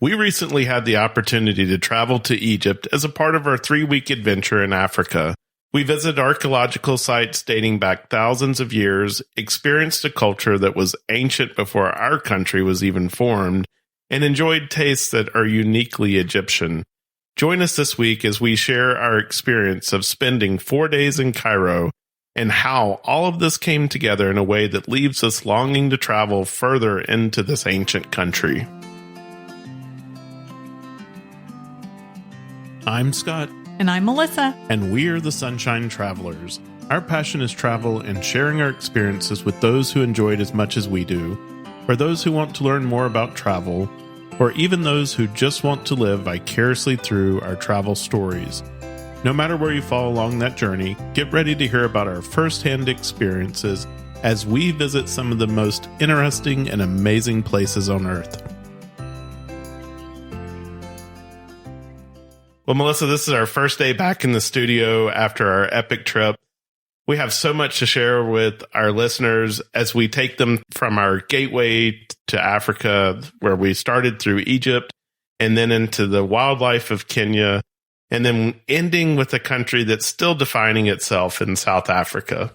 We recently had the opportunity to travel to Egypt as a part of our 3-week adventure in Africa. We visited archaeological sites dating back thousands of years, experienced a culture that was ancient before our country was even formed, and enjoyed tastes that are uniquely Egyptian. Join us this week as we share our experience of spending 4 days in Cairo and how all of this came together in a way that leaves us longing to travel further into this ancient country. I'm Scott. And I'm Melissa. And we're the Sunshine Travelers. Our passion is travel and sharing our experiences with those who enjoy it as much as we do, or those who want to learn more about travel, or even those who just want to live vicariously through our travel stories. No matter where you fall along that journey, get ready to hear about our firsthand experiences as we visit some of the most interesting and amazing places on Earth. Well, Melissa, this is our first day back in the studio after our epic trip. We have so much to share with our listeners as we take them from our gateway to Africa, where we started through Egypt, and then into the wildlife of Kenya, and then ending with a country that's still defining itself in South Africa.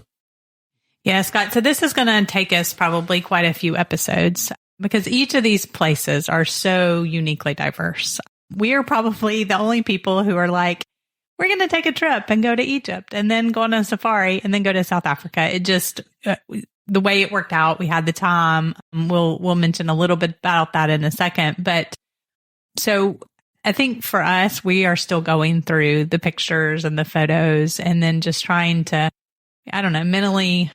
Yeah, Scott. So this is going to take us probably quite a few episodes because each of these places are so uniquely diverse. We are probably the only people who are like, we're going to take a trip and go to Egypt and then go on a safari and then go to South Africa. It just, the way it worked out, we had the time. We'll mention a little bit about that in a second. But so I think for us, we are still going through the pictures and the photos and then just trying to, mentally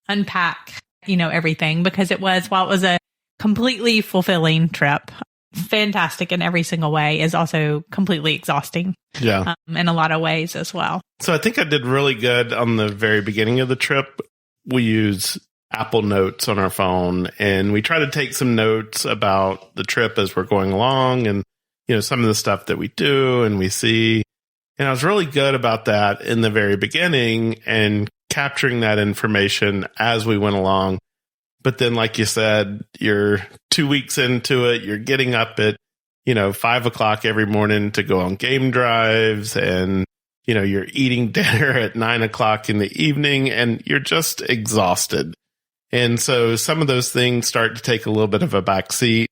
unpack, everything because while it was a completely fulfilling trip, fantastic in every single way, is also completely exhausting. Yeah. In a lot of ways as well. So I think I did really good on the very beginning of the trip. We use Apple Notes on our phone and we try to take some notes about the trip as we're going along and, some of the stuff that we do and we see. And I was really good about that in the very beginning and capturing that information as we went along. But then, like you said, you're 2 weeks into it, you're getting up at, 5 o'clock every morning to go on game drives and, you're eating dinner at 9 o'clock in the evening and you're just exhausted. And so some of those things start to take a little bit of a backseat.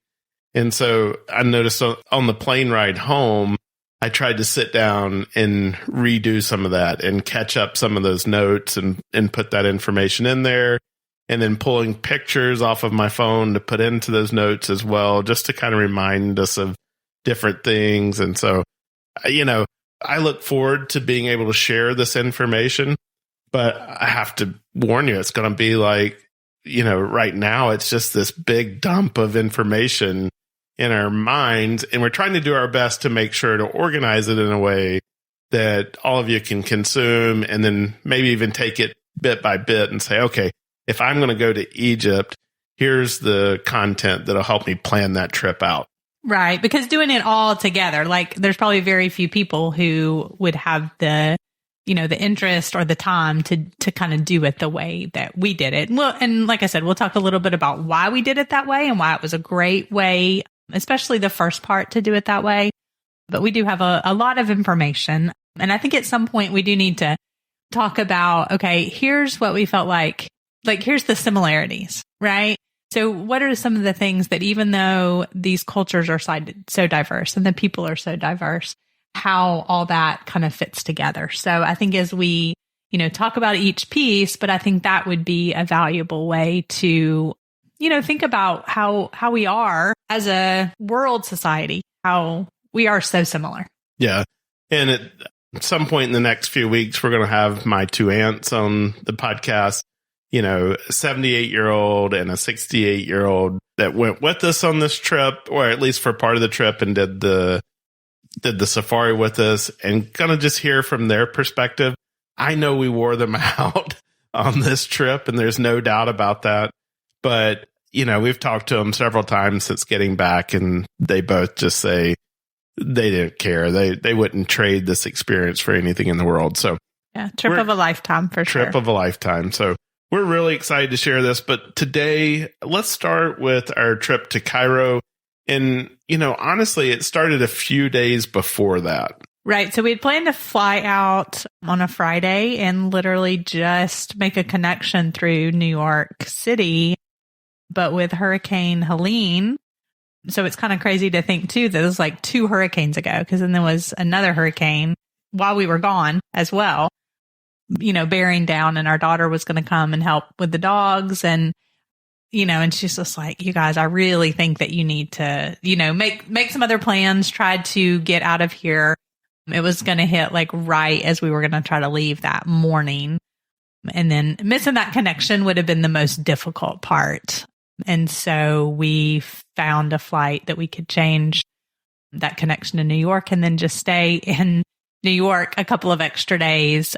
And so I noticed on the plane ride home, I tried to sit down and redo some of that and catch up some of those notes and put that information in there. And then pulling pictures off of my phone to put into those notes as well, just to kind of remind us of different things. And so, I look forward to being able to share this information, but I have to warn you, it's going to be like, right now, it's just this big dump of information in our minds. And we're trying to do our best to make sure to organize it in a way that all of you can consume and then maybe even take it bit by bit and say, okay, if I'm going to go to Egypt, here's the content that'll help me plan that trip out. Right. Because doing it all together, like there's probably very few people who would have the interest or the time to kind of do it the way that we did it. Well, and like I said, we'll talk a little bit about why we did it that way and why it was a great way, especially the first part to do it that way. But we do have a lot of information. And I think at some point we do need to talk about, okay, here's what we felt like here's the similarities, right? So what are some of the things that even though these cultures are so diverse and the people are so diverse, how all that kind of fits together? So I think as we, talk about each piece, but I think that would be a valuable way to, think about how we are as a world society, how we are so similar. Yeah. And at some point in the next few weeks, we're going to have my two aunts on the podcast. A 78-year-old and a 68-year-old that went with us on this trip, or at least for part of the trip, and did the safari with us, and gonna just hear from their perspective. I know we wore them out on this trip, and there's no doubt about that. But, we've talked to them several times since getting back, and they both just say they didn't care. They wouldn't trade this experience for anything in the world. So yeah, trip of a lifetime for sure. Trip of a lifetime. So we're really excited to share this, but today let's start with our trip to Cairo And, honestly, it started a few days before that. Right. So we had planned to fly out on a Friday and literally just make a connection through New York City. But with Hurricane Helene, so it's kind of crazy to think, too, that it was like 2 hurricanes ago, because then there was another hurricane while we were gone as well, bearing down, and our daughter was going to come and help with the dogs. And, and she's just like, you guys, I really think that you need to, make some other plans, try to get out of here. It was going to hit like right as we were going to try to leave that morning. And then missing that connection would have been the most difficult part. And so we found a flight that we could change that connection to New York and then just stay in New York a couple of extra days.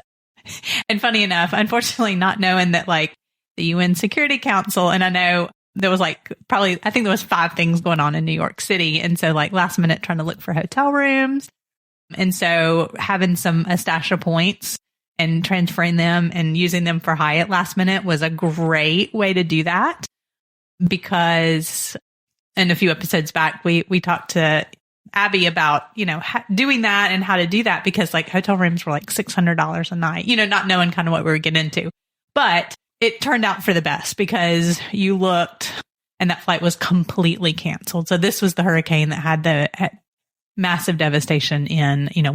And funny enough, unfortunately, not knowing that like the UN Security Council, and I know there was I think there was 5 things going on in New York City. And so like last minute trying to look for hotel rooms. And so having a stash of points and transferring them and using them for Hyatt last minute was a great way to do that. Because in a few episodes back, we talked to Abby about, doing that and how to do that, because like hotel rooms were like $600 a night, not knowing kind of what we were getting into. But it turned out for the best, because you looked and that flight was completely canceled. So this was the hurricane that had massive devastation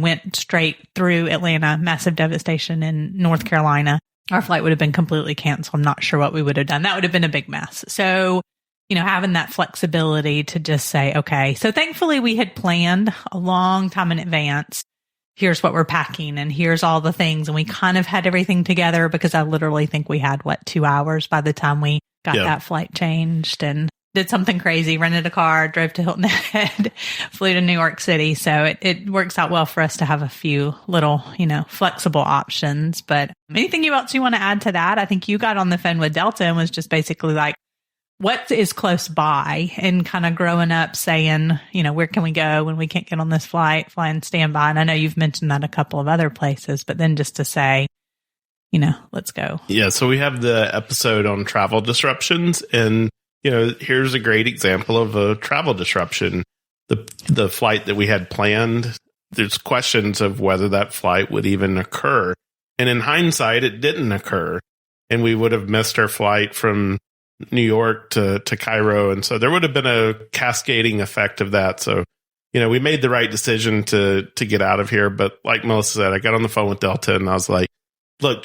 went straight through Atlanta, massive devastation in North Carolina. Our flight would have been completely canceled. I'm not sure what we would have done. That would have been a big mess. So, having that flexibility to just say, okay, so thankfully we had planned a long time in advance. Here's what we're packing and here's all the things. And we kind of had everything together, because I literally think we had 2 hours by the time we got that flight changed, and did something crazy, rented a car, drove to Hilton Head, flew to New York City. So it works out well for us to have a few little, flexible options. But anything else you want to add to that? I think you got on the phone with Delta and was just basically like, what is close by, and kind of growing up saying, where can we go when we can't get on this flight, flying standby. And I know you've mentioned that a couple of other places, but then just to say, let's go. Yeah. So we have the episode on travel disruptions, and here's a great example of a travel disruption. The flight that we had planned, there's questions of whether that flight would even occur. And in hindsight, it didn't occur. And we would have missed our flight from New York to Cairo. And so there would have been a cascading effect of that. So, we made the right decision to get out of here. But like Melissa said, I got on the phone with Delta and I was like, look,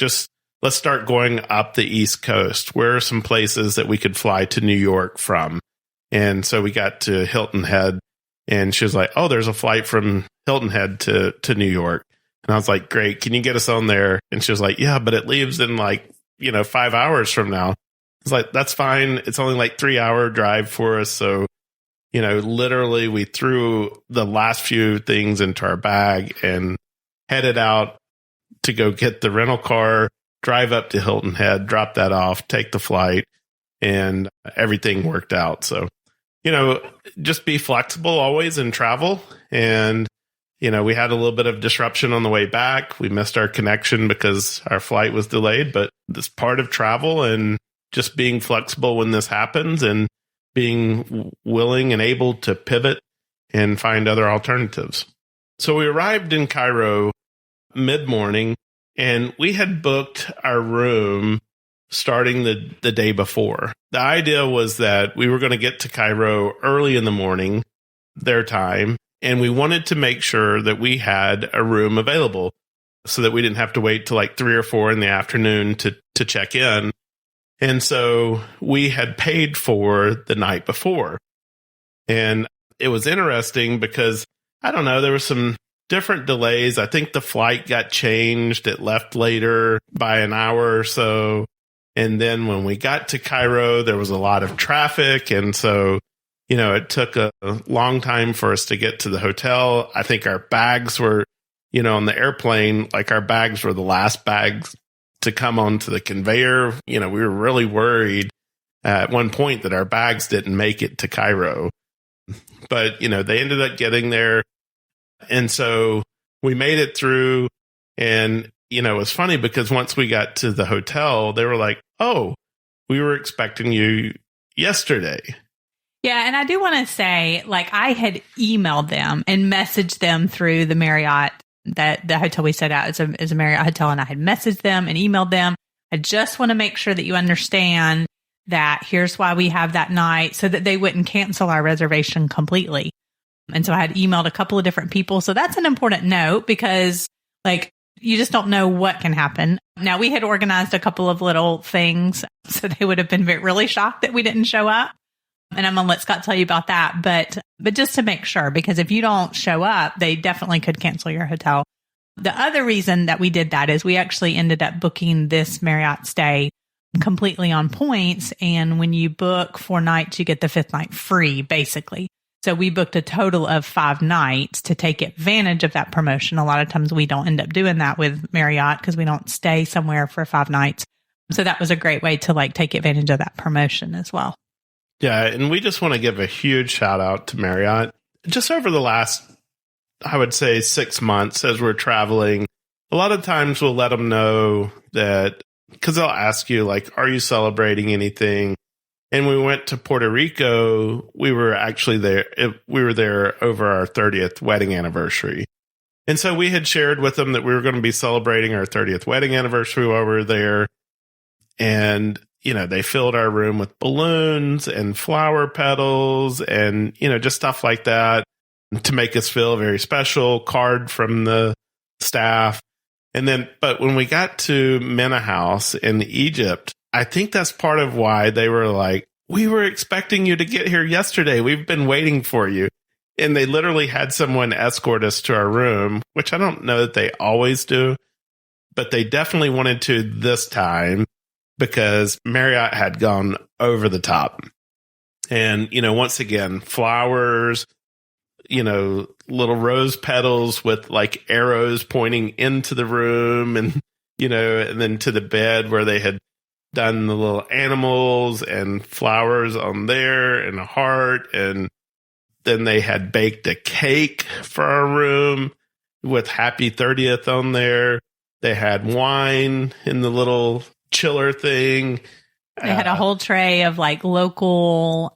let's start going up the East Coast. Where are some places that we could fly to New York from? And so we got to Hilton Head, and she was like, oh, there's a flight from Hilton Head to New York. And I was like, great. Can you get us on there? And she was like, yeah, but it leaves in 5 hours from now. It's like, that's fine. It's only 3-hour drive for us. So, literally we threw the last few things into our bag and headed out to go get the rental car, drive up to Hilton Head, drop that off, take the flight, and everything worked out. So, just be flexible always in travel. And, we had a little bit of disruption on the way back. We missed our connection because our flight was delayed, but it's part of travel, and just being flexible when this happens and being willing and able to pivot and find other alternatives. So we arrived in Cairo mid-morning, and we had booked our room starting the day before. The idea was that we were going to get to Cairo early in the morning, their time, and we wanted to make sure that we had a room available so that we didn't have to wait till 3 or 4 in the afternoon to check in. And so we had paid for the night before. And it was interesting because, I don't know, there were some different delays. I think the flight got changed. It left later by an hour or so. And then when we got to Cairo, there was a lot of traffic. And so, it took a long time for us to get to the hotel. I think our bags were, on the airplane, our bags were the last bags to come onto the conveyor. We were really worried at one point that our bags didn't make it to Cairo. But, they ended up getting there. And so we made it through. And, it was funny because once we got to the hotel, they were like, oh, we were expecting you yesterday. Yeah. And I do want to say, like, I had emailed them and messaged them through the Marriott, that the hotel we stayed at is a Marriott hotel. And I had messaged them and emailed them. I just want to make sure that you understand that here's why we have that night, so that they wouldn't cancel our reservation completely. And so I had emailed a couple of different people. So that's an important note, because like, you just don't know what can happen. Now, we had organized a couple of little things, so they would have been really shocked that we didn't show up. And I'm going to let Scott tell you about that. But just to make sure, because if you don't show up, they definitely could cancel your hotel. The other reason that we did that is we actually ended up booking this Marriott stay completely on points. And when you book 4 nights, you get the 5th night free, basically. So we booked a total of 5 nights to take advantage of that promotion. A lot of times we don't end up doing that with Marriott because we don't stay somewhere for 5 nights. So that was a great way to like take advantage of that promotion as well. Yeah, and we just want to give a huge shout out to Marriott. Just over the last, I would say, 6 months as we're traveling, a lot of times we'll let them know that, because they'll ask you, like, are you celebrating anything? And we went to Puerto Rico. We were actually there. We were there over our 30th wedding anniversary. And so we had shared with them that we were going to be celebrating our 30th wedding anniversary while we were there. And they filled our room with balloons and flower petals and, just stuff like that to make us feel very special. Card from the staff. And then, but when we got to Mena House in Egypt, I think that's part of why they were like, we were expecting you to get here yesterday. We've been waiting for you. And they literally had someone escort us to our room, which I don't know that they always do, but they definitely wanted to this time, because Marriott had gone over the top. And, once again, flowers, little rose petals with like arrows pointing into the room, and, and then to the bed where they had done the little animals and flowers on there and a heart. And then they had baked a cake for our room with Happy 30th on there. They had wine in the little chiller thing. They had a whole tray of like local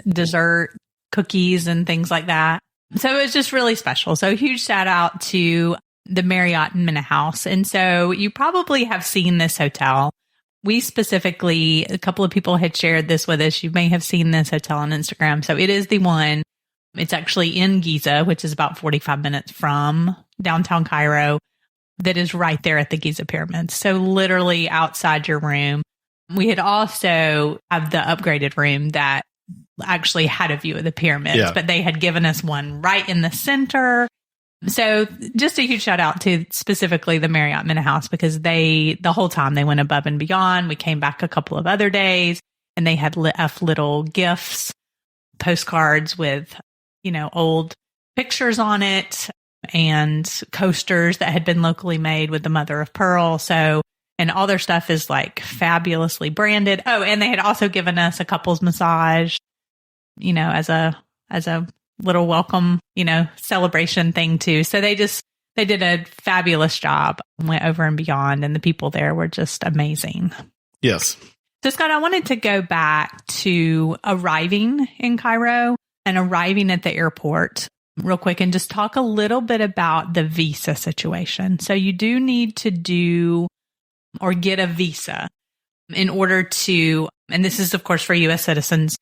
dessert cookies and things like that. So it was just really special. So huge shout out to the Marriott in Mena House. And so you probably have seen this hotel. We specifically, a couple of people had shared this with us. You may have seen this hotel on Instagram. So it is the one. It's actually in Giza, which is about 45 minutes from downtown Cairo. That is right there at the Giza pyramids. So literally outside your room. We had also have the upgraded room that actually had a view of the pyramids, but they had given us one right in the center. So just a huge shout out to specifically the Marriott Mena House, because the whole time they went above and beyond. We came back a couple of other days and they had left little gifts, postcards with, old pictures on it, and coasters that had been locally made with the mother of pearl. So, and all their stuff is like fabulously branded. Oh, and they had also given us a couples massage, as a little welcome, celebration thing too. So they did a fabulous job, went over and beyond, and the people there were just amazing. Yes. So Scott, I wanted to go back to arriving in Cairo and arriving at the airport real quick and just talk a little bit about the visa situation. So you do need to do or get a visa in order to, and this is of course for U.S. citizens,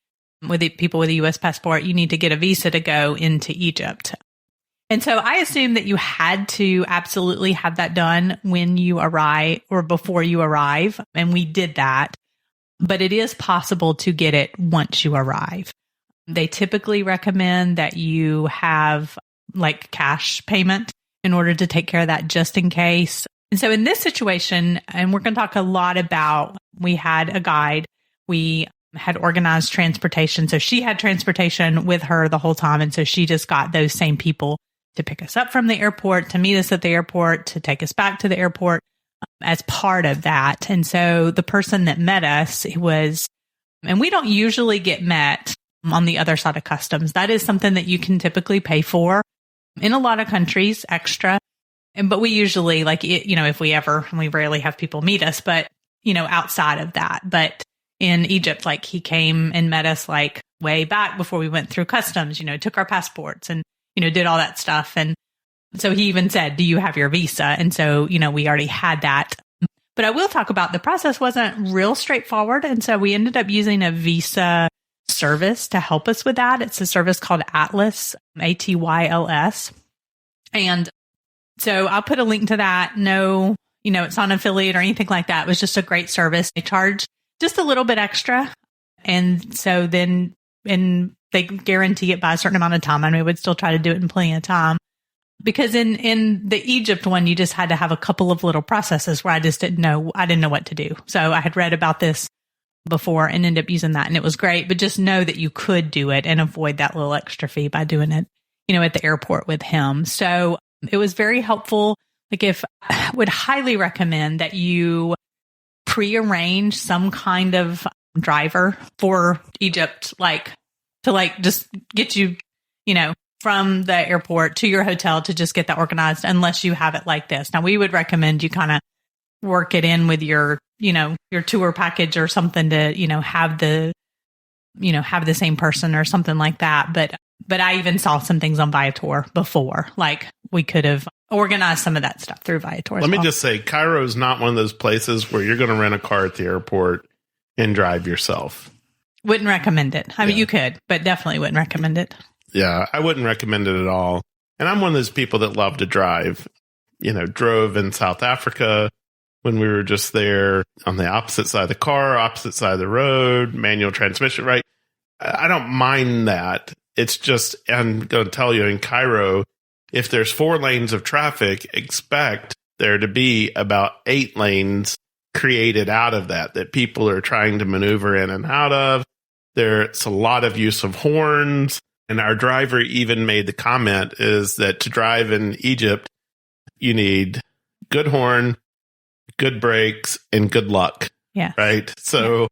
with people with a U.S. passport, you need to get a visa to go into Egypt. And so I assume that you had to absolutely have that done when you arrive or before you arrive. And we did that, but it is possible to get it once you arrive. They typically recommend that you have like cash payment in order to take care of that just in case. And so in this situation, and we're going to talk a lot about, we had a guide, we had organized transportation. So she had transportation with her the whole time. And so she just got those same people to pick us up from the airport, to meet us at the airport, to take us back to the airport as part of that. And so the person that met us was, and we don't usually get met on the other side of customs. That is something that you can typically pay for in a lot of countries extra. But we usually if we ever, and we rarely have people meet us, but outside of that, but in Egypt, he came and met us way back before we went through customs, took our passports and, did all that stuff. And so he even said, do you have your visa? And so, we already had that. But I will talk about the process wasn't real straightforward. And so we ended up using a visa service to help us with that. It's a service called Atlas, Atyls. And so I'll put a link to that. No, it's not an affiliate or anything like that. It was just a great service. They charge just a little bit extra. And so then, and they guarantee it by a certain amount of time. I mean, we would still try to do it in plenty of time. Because in the Egypt one, you just had to have a couple of little processes where I didn't know what to do. So I had read about this before and ended up using that, and it was great. But just know that you could do it and avoid that little extra fee by doing it, at the airport with him. So it was very helpful. I would highly recommend that you prearrange some kind of driver for Egypt, to just get you, from the airport to your hotel to just get that organized, unless you have it like this. Now, we would recommend you kind of work it in with your tour package or something to, have the same person or something like that. But I even saw some things on Viator before, we could have organized some of that stuff through Viator. Let me just say, Cairo is not one of those places where you're going to rent a car at the airport and drive yourself. Wouldn't recommend it. I mean, you could, but definitely wouldn't recommend it. Yeah, I wouldn't recommend it at all. And I'm one of those people that love to drive. Drove in South Africa when we were just there on the opposite side of the car, opposite side of the road, manual transmission, right? I don't mind that. It's just, I'm going to tell you, in Cairo, if there's 4 lanes of traffic, expect there to be about 8 lanes created out of that people are trying to maneuver in and out of. There's a lot of use of horns. And our driver even made the comment is that to drive in Egypt, you need good horn, good brakes, and good luck. Yeah. Right. So,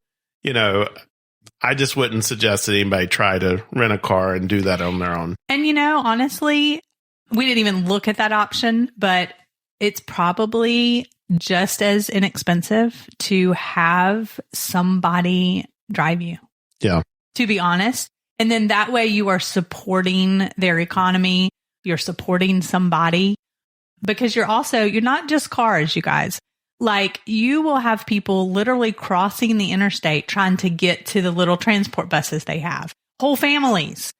I just wouldn't suggest that anybody try to rent a car and do that on their own. And, honestly, we didn't even look at that option, but it's probably just as inexpensive to have somebody drive you. Yeah. To be honest. And then that way you are supporting their economy. You're supporting somebody, because you're not just cars, you guys. You will have people literally crossing the interstate trying to get to the little transport buses they have. Whole families,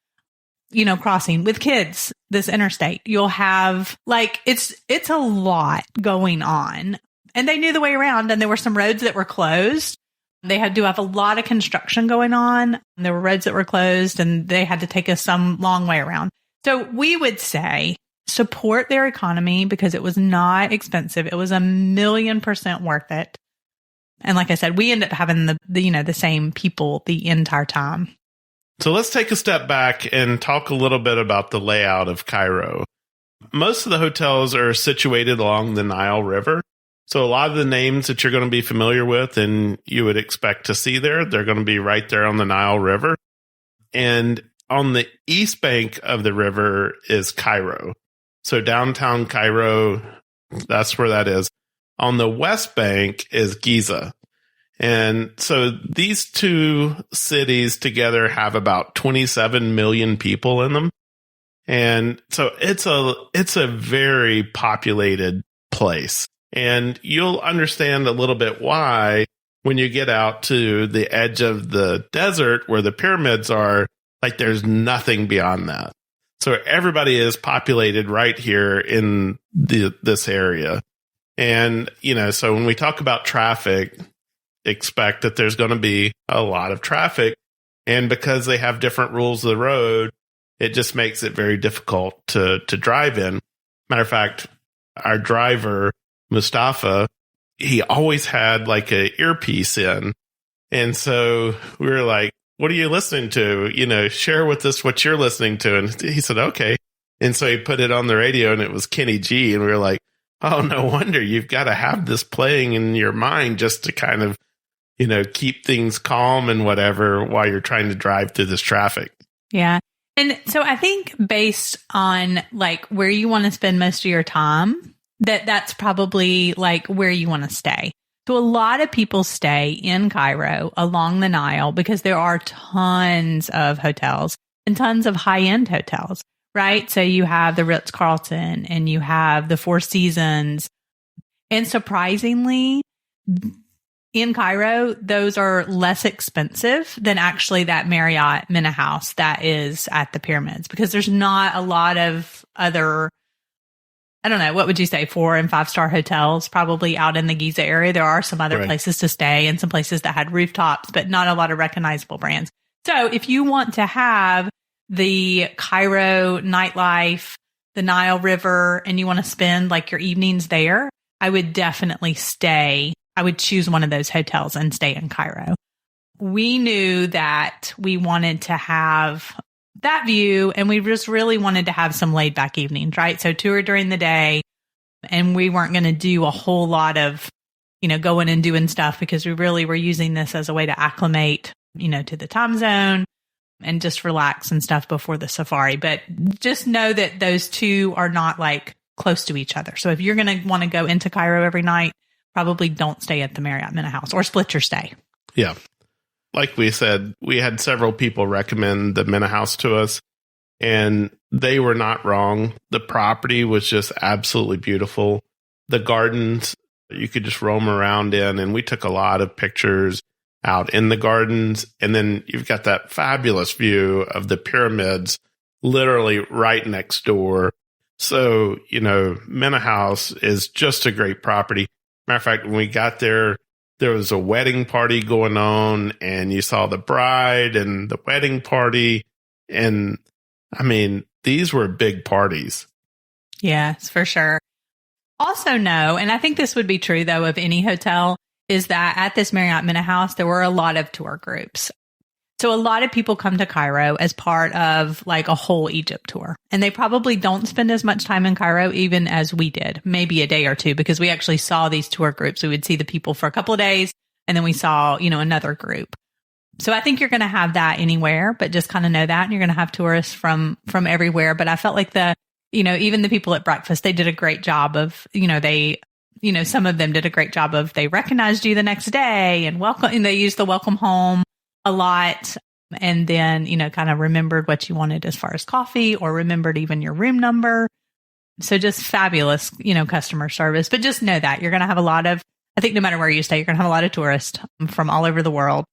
crossing with kids, this interstate. You'll have it's a lot going on. And they knew the way around, and there were some roads that were closed. They had to have a lot of construction going on. There were roads that were closed, and they had to take us some long way around. So we would say support their economy, because it was not expensive. It was 1,000,000% worth it. And like I said, we ended up having the same people the entire time. So let's take a step back and talk a little bit about the layout of Cairo. Most of the hotels are situated along the Nile River. So a lot of the names that you're going to be familiar with and you would expect to see there, they're going to be right there on the Nile River. And on the east bank of the river is Cairo. So downtown Cairo, that's where that is. On the west bank is Giza. And so these 2 cities together have about 27 million people in them. And so it's a very populated place. And you'll understand a little bit why when you get out to the edge of the desert where the pyramids are, there's nothing beyond that. So everybody is populated right here in this area. And, so when we talk about traffic, expect that there's going to be a lot of traffic. And because they have different rules of the road, it just makes it very difficult to drive in. Matter of fact, our driver, Mustafa, he always had an earpiece in. And so we were like, what are you listening to? Share with us what you're listening to. And he said, okay. And so he put it on the radio, and it was Kenny G. And we were like, oh, no wonder you've got to have this playing in your mind just to kind of, keep things calm and whatever while you're trying to drive through this traffic. Yeah. And so I think based on where you want to spend most of your time, that's probably where you want to stay. So a lot of people stay in Cairo along the Nile because there are tons of hotels and tons of high-end hotels, right? So you have the Ritz-Carlton and you have the Four Seasons. And surprisingly, in Cairo, those are less expensive than actually that Marriott Minna House that is at the pyramids, because there's not a lot of other, I don't know, what would you say, 4 and 5 star hotels probably out in the Giza area. There are some other places to stay and some places that had rooftops, but not a lot of recognizable brands. So if you want to have the Cairo nightlife, the Nile River, and you want to spend like your evenings there, I would definitely stay. I would choose one of those hotels and stay in Cairo. We knew that we wanted to have that view, and we just really wanted to have some laid back evenings, right? So tour during the day, and we weren't going to do a whole lot of, going and doing stuff, because we really were using this as a way to acclimate, to the time zone and just relax and stuff before the safari. But just know that those two are not like close to each other. So if you're going to want to go into Cairo every night, probably don't stay at the Marriott Minna House, or split your stay. Yeah. Like we said, we had several people recommend the Minna House to us, and they were not wrong. The property was just absolutely beautiful. The gardens, you could just roam around in, and we took a lot of pictures out in the gardens. And then you've got that fabulous view of the pyramids literally right next door. So, Minna House is just a great property. Matter of fact, when we got there, there was a wedding party going on, and you saw the bride and the wedding party. And I mean, these were big parties. Yes, for sure. Also know, and I think this would be true though of any hotel, is that at this Marriott Minna House, there were a lot of tour groups. So a lot of people come to Cairo as part of like a whole Egypt tour, and they probably don't spend as much time in Cairo even as we did, maybe a day or two, because we actually saw these tour groups. We would see the people for a couple of days, and then we saw, another group. So I think you're going to have that anywhere, but just kind of know that, and you're going to have tourists from everywhere. But I felt like even the people at breakfast, they did a great job of, some of them did a great job of, they recognized you the next day and they used the welcome home a lot, and then, kind of remembered what you wanted as far as coffee, or remembered even your room number. So just fabulous, customer service. But just know that you're going to have I think no matter where you stay, you're going to have a lot of tourists from all over the world.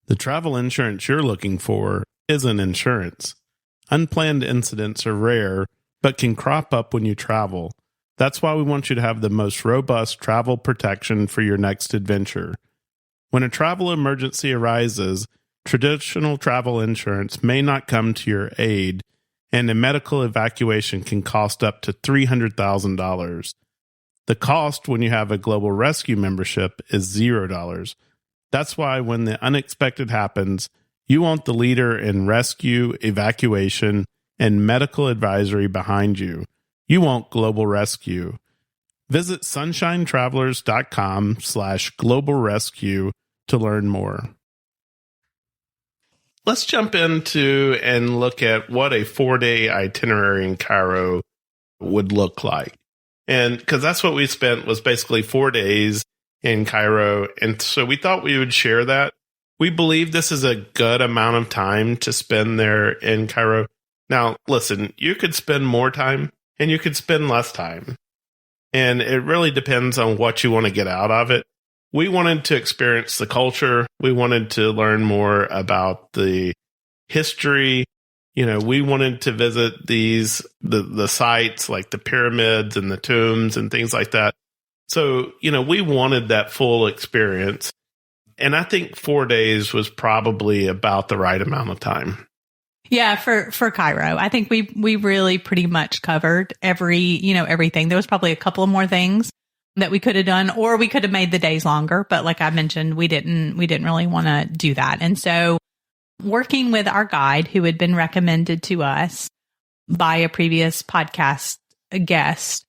The travel insurance you're looking for isn't insurance. Unplanned incidents are rare, but can crop up when you travel. That's why we want you to have the most robust travel protection for your next adventure. When a travel emergency arises, traditional travel insurance may not come to your aid, and a medical evacuation can cost up to $300,000. The cost when you have a Global Rescue membership is $0. That's why when the unexpected happens, you want the leader in rescue, evacuation, and medical advisory behind you. You want Global Rescue. Visit sunshinetravelers.com/global rescue to learn more. Let's jump into and look at what a 4-day itinerary in Cairo would look like. And because that's what we spent, was basically 4 days in Cairo. And so we thought we would share that. We believe this is a good amount of time to spend there in Cairo. Now, listen, you could spend more time and you could spend less time. And it really depends on what you want to get out of it. We wanted to experience the culture. We wanted to learn more about the history. We wanted to visit the sites like the pyramids and the tombs and things like that. So, we wanted that full experience. And I think 4 days was probably about the right amount of time. Yeah, for Cairo, I think we really pretty much covered everything. There was probably a couple of more things that we could have done, or we could have made the days longer. But like I mentioned, we didn't really want to do that. And so working with our guide, who had been recommended to us by a previous podcast guest,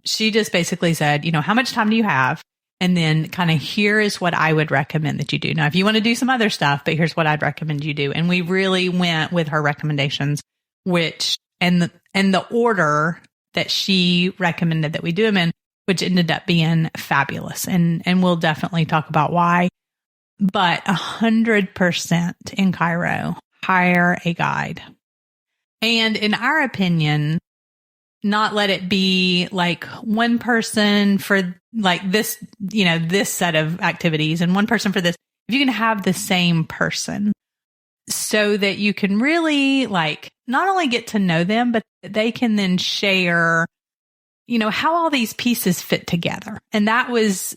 she just basically said, how much time do you have? And then kind of, here is what I would recommend that you do. Now, if you want to do some other stuff, but here's what I'd recommend you do. And we really went with her recommendations, and the order that she recommended that we do them in, which ended up being fabulous. And we'll definitely talk about why. But 100% in Cairo, hire a guide. And in our opinion, not let it be like one person for like this, this set of activities and one person for this. If you can have the same person so that you can really like not only get to know them, but they can then share, how all these pieces fit together. And that was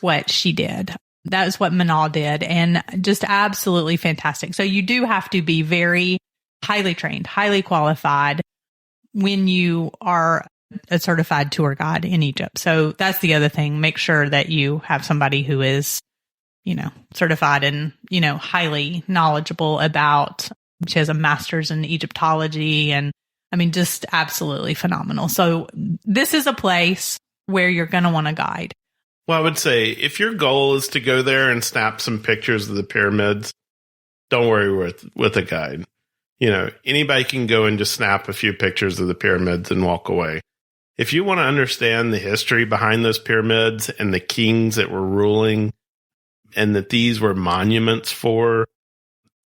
what she did. That was what Manal did. And just absolutely fantastic. So you do have to be very highly trained, highly qualified when you are a certified tour guide in Egypt. So that's the other thing. Make sure that you have somebody who is, certified and, highly knowledgeable about, she has a master's in Egyptology and just absolutely phenomenal. So this is a place where you're going to want to guide. Well, I would say if your goal is to go there and snap some pictures of the pyramids, don't worry with a guide. Anybody can go and just snap a few pictures of the pyramids and walk away. If you want to understand the history behind those pyramids and the kings that were ruling and that these were monuments for,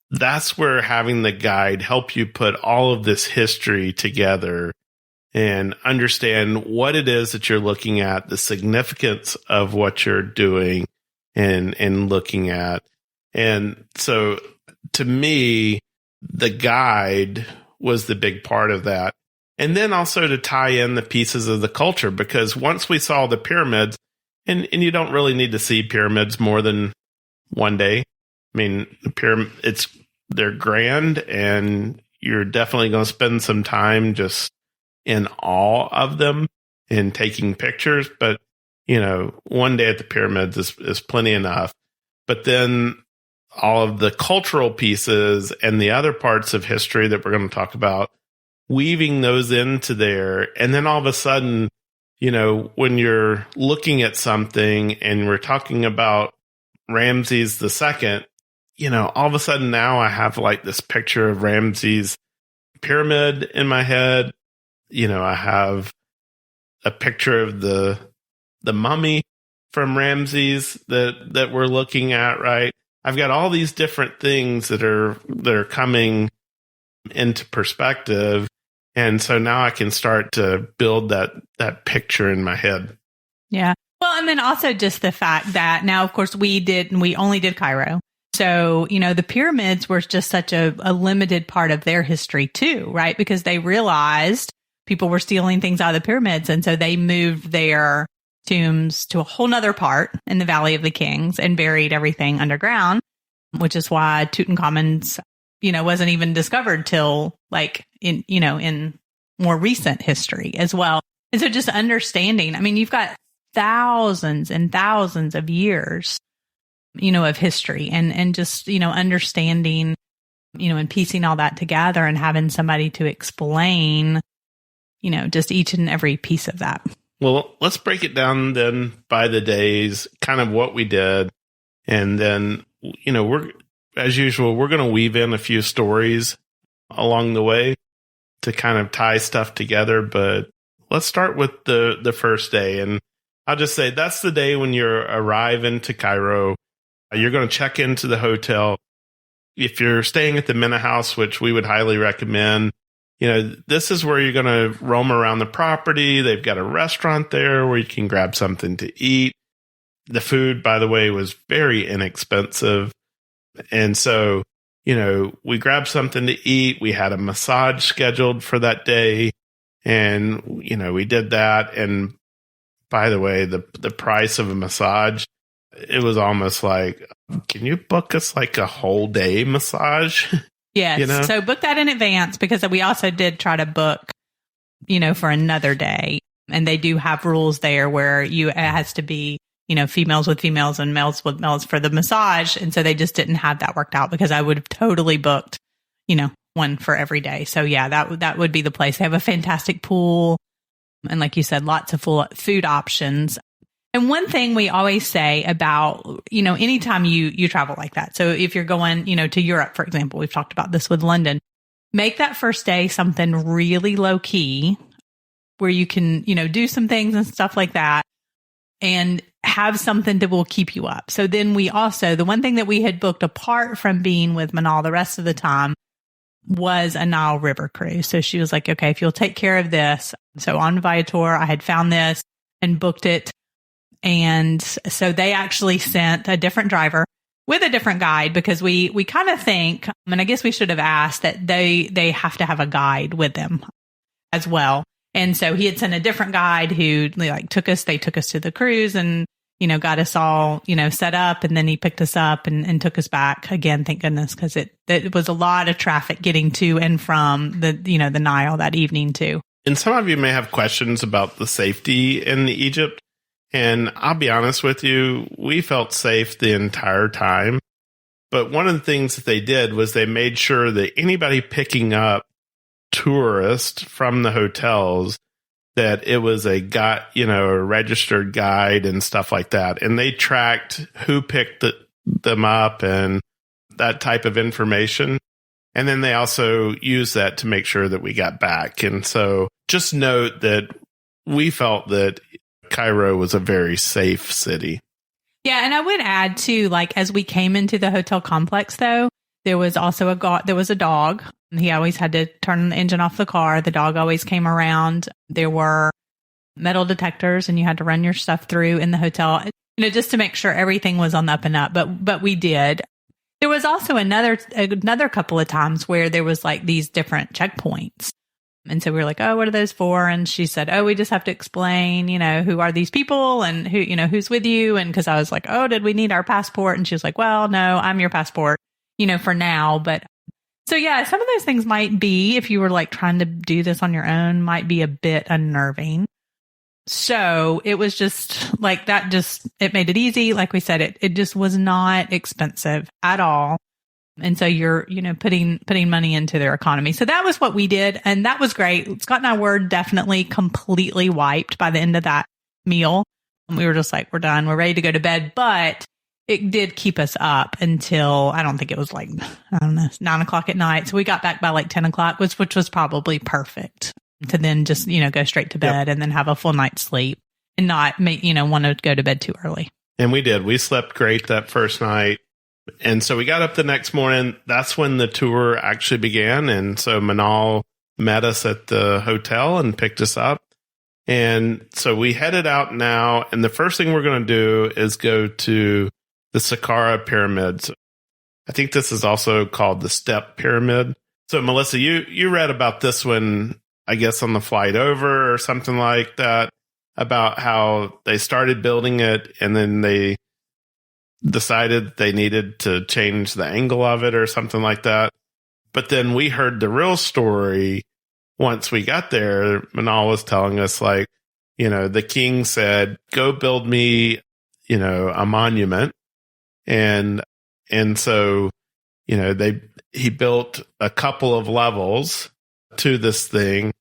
that's where having the guide help you put all of this history together and understand what it is that you're looking at, the significance of what you're doing and looking at. And so to me, the guide was the big part of that. And then also to tie in the pieces of the culture, because once we saw the pyramids, and you don't really need to see pyramids more than one day. They're grand, and you're definitely going to spend some time just in awe of them and taking pictures. But, one day at the pyramids is plenty enough. But then all of the cultural pieces and the other parts of history that we're going to talk about, weaving those into there. And then all of a sudden, when you're looking at something and we're talking about Ramses II, all of a sudden now I have like this picture of Ramses' pyramid in my head. I have a picture of the mummy from Ramses that we're looking at, right? I've got all these different things that are coming into perspective. And so now I can start to build that picture in my head. Yeah. Well, and then also just the fact that now, of course, we only did Cairo. So, the pyramids were just such a limited part of their history too, right? Because they realized people were stealing things out of the pyramids. And so they moved their tombs to a whole nother part in the Valley of the Kings and buried everything underground, which is why Tutankhamun's wasn't even discovered till like in more recent history as well. And so just understanding, you've got thousands and thousands of years, of history and just, understanding, and piecing all that together and having somebody to explain, just each and every piece of that. Well, let's break it down then by the days, kind of what we did. And then, as usual, we're going to weave in a few stories along the way to kind of tie stuff together. But let's start with the first day. And I'll just say that's the day when you're arriving to Cairo. You're going to check into the hotel. If you're staying at the Minna House, which we would highly recommend, this is where you're going to roam around the property. They've got a restaurant there where you can grab something to eat. The food, by the way, was very inexpensive. And so, we grabbed something to eat. We had a massage scheduled for that day. And, we did that. And by the way, the price of a massage, it was almost like, can you book us like a whole day massage? Yes. So book that in advance, because we also did try to book, for another day. And they do have rules there where it has to be, females with females and males with males for the massage. And so they just didn't have that worked out, because I would have totally booked, one for every day. So yeah, that would be the place. They have a fantastic pool. And like you said, lots of food options. And one thing we always say about, anytime you travel like that. So if you're going, to Europe, for example, we've talked about this with London, make that first day something really low key where you can, do some things and stuff like that and have something that will keep you up. So then we also, the one thing that we had booked apart from being with Manal the rest of the time was a Nile River cruise. So she was like, okay, if you'll take care of this. So on Viator, I had found this and booked it. And so they actually sent a different driver with a different guide, because we kind of think, and I guess we should have asked, that they have to have a guide with them as well. And so he had sent a different guide who took us to the cruise and, got us all, set up. And then he picked us up and took us back again. Thank goodness. Cause it was a lot of traffic getting to and from the Nile that evening too. And some of you may have questions about the safety in Egypt. And I'll be honest with you, we felt safe the entire time. But one of the things that they did was they made sure that anybody picking up tourists from the hotels, that it was a registered guide and stuff like that. And they tracked who picked them up and that type of information. And then they also used that to make sure that we got back. And so just note that we felt that Cairo was a very safe city. Yeah. And I would add too, as we came into the hotel complex, though, there was also a dog. He always had to turn the engine off the car. The dog always came around. There were metal detectors and you had to run your stuff through in the hotel, just to make sure everything was on the up and up. But we did. There was also another couple of times where there was these different checkpoints. And so we were like, oh, what are those for? And she said, oh, we just have to explain, who are these people and who, who's with you? And because I was like, oh, did we need our passport? And she was like, well, no, I'm your passport, for now. But so, yeah, some of those things might be, if you were trying to do this on your own, might be a bit unnerving. So it was just it made it easy. Like we said, it just was not expensive at all. And so you're, putting money into their economy. So that was what we did. And that was great. Scott and I were definitely completely wiped by the end of that meal. We were just we're done. We're ready to go to bed. But it did keep us up until, I don't think it was 9 o'clock at night. So we got back by 10 o'clock, which was probably perfect to then just, go straight to bed. Yep. And then have a full night's sleep and not want to go to bed too early. And we did. We slept great that first night. And so we got up the next morning. That's when the tour actually began. And so Manal met us at the hotel and picked us up. And so we headed out now. And the first thing we're going to do is go to the Saqqara pyramids. I think this is also called the Step Pyramid. So Melissa, you read about this one, I guess, on the flight over or something like that, about how they started building it and then they decided they needed to change the angle of it or something like that. But then we heard the real story once we got there. Manal was telling us the king said, go build me, a monument. And so, he built a couple of levels to this thing.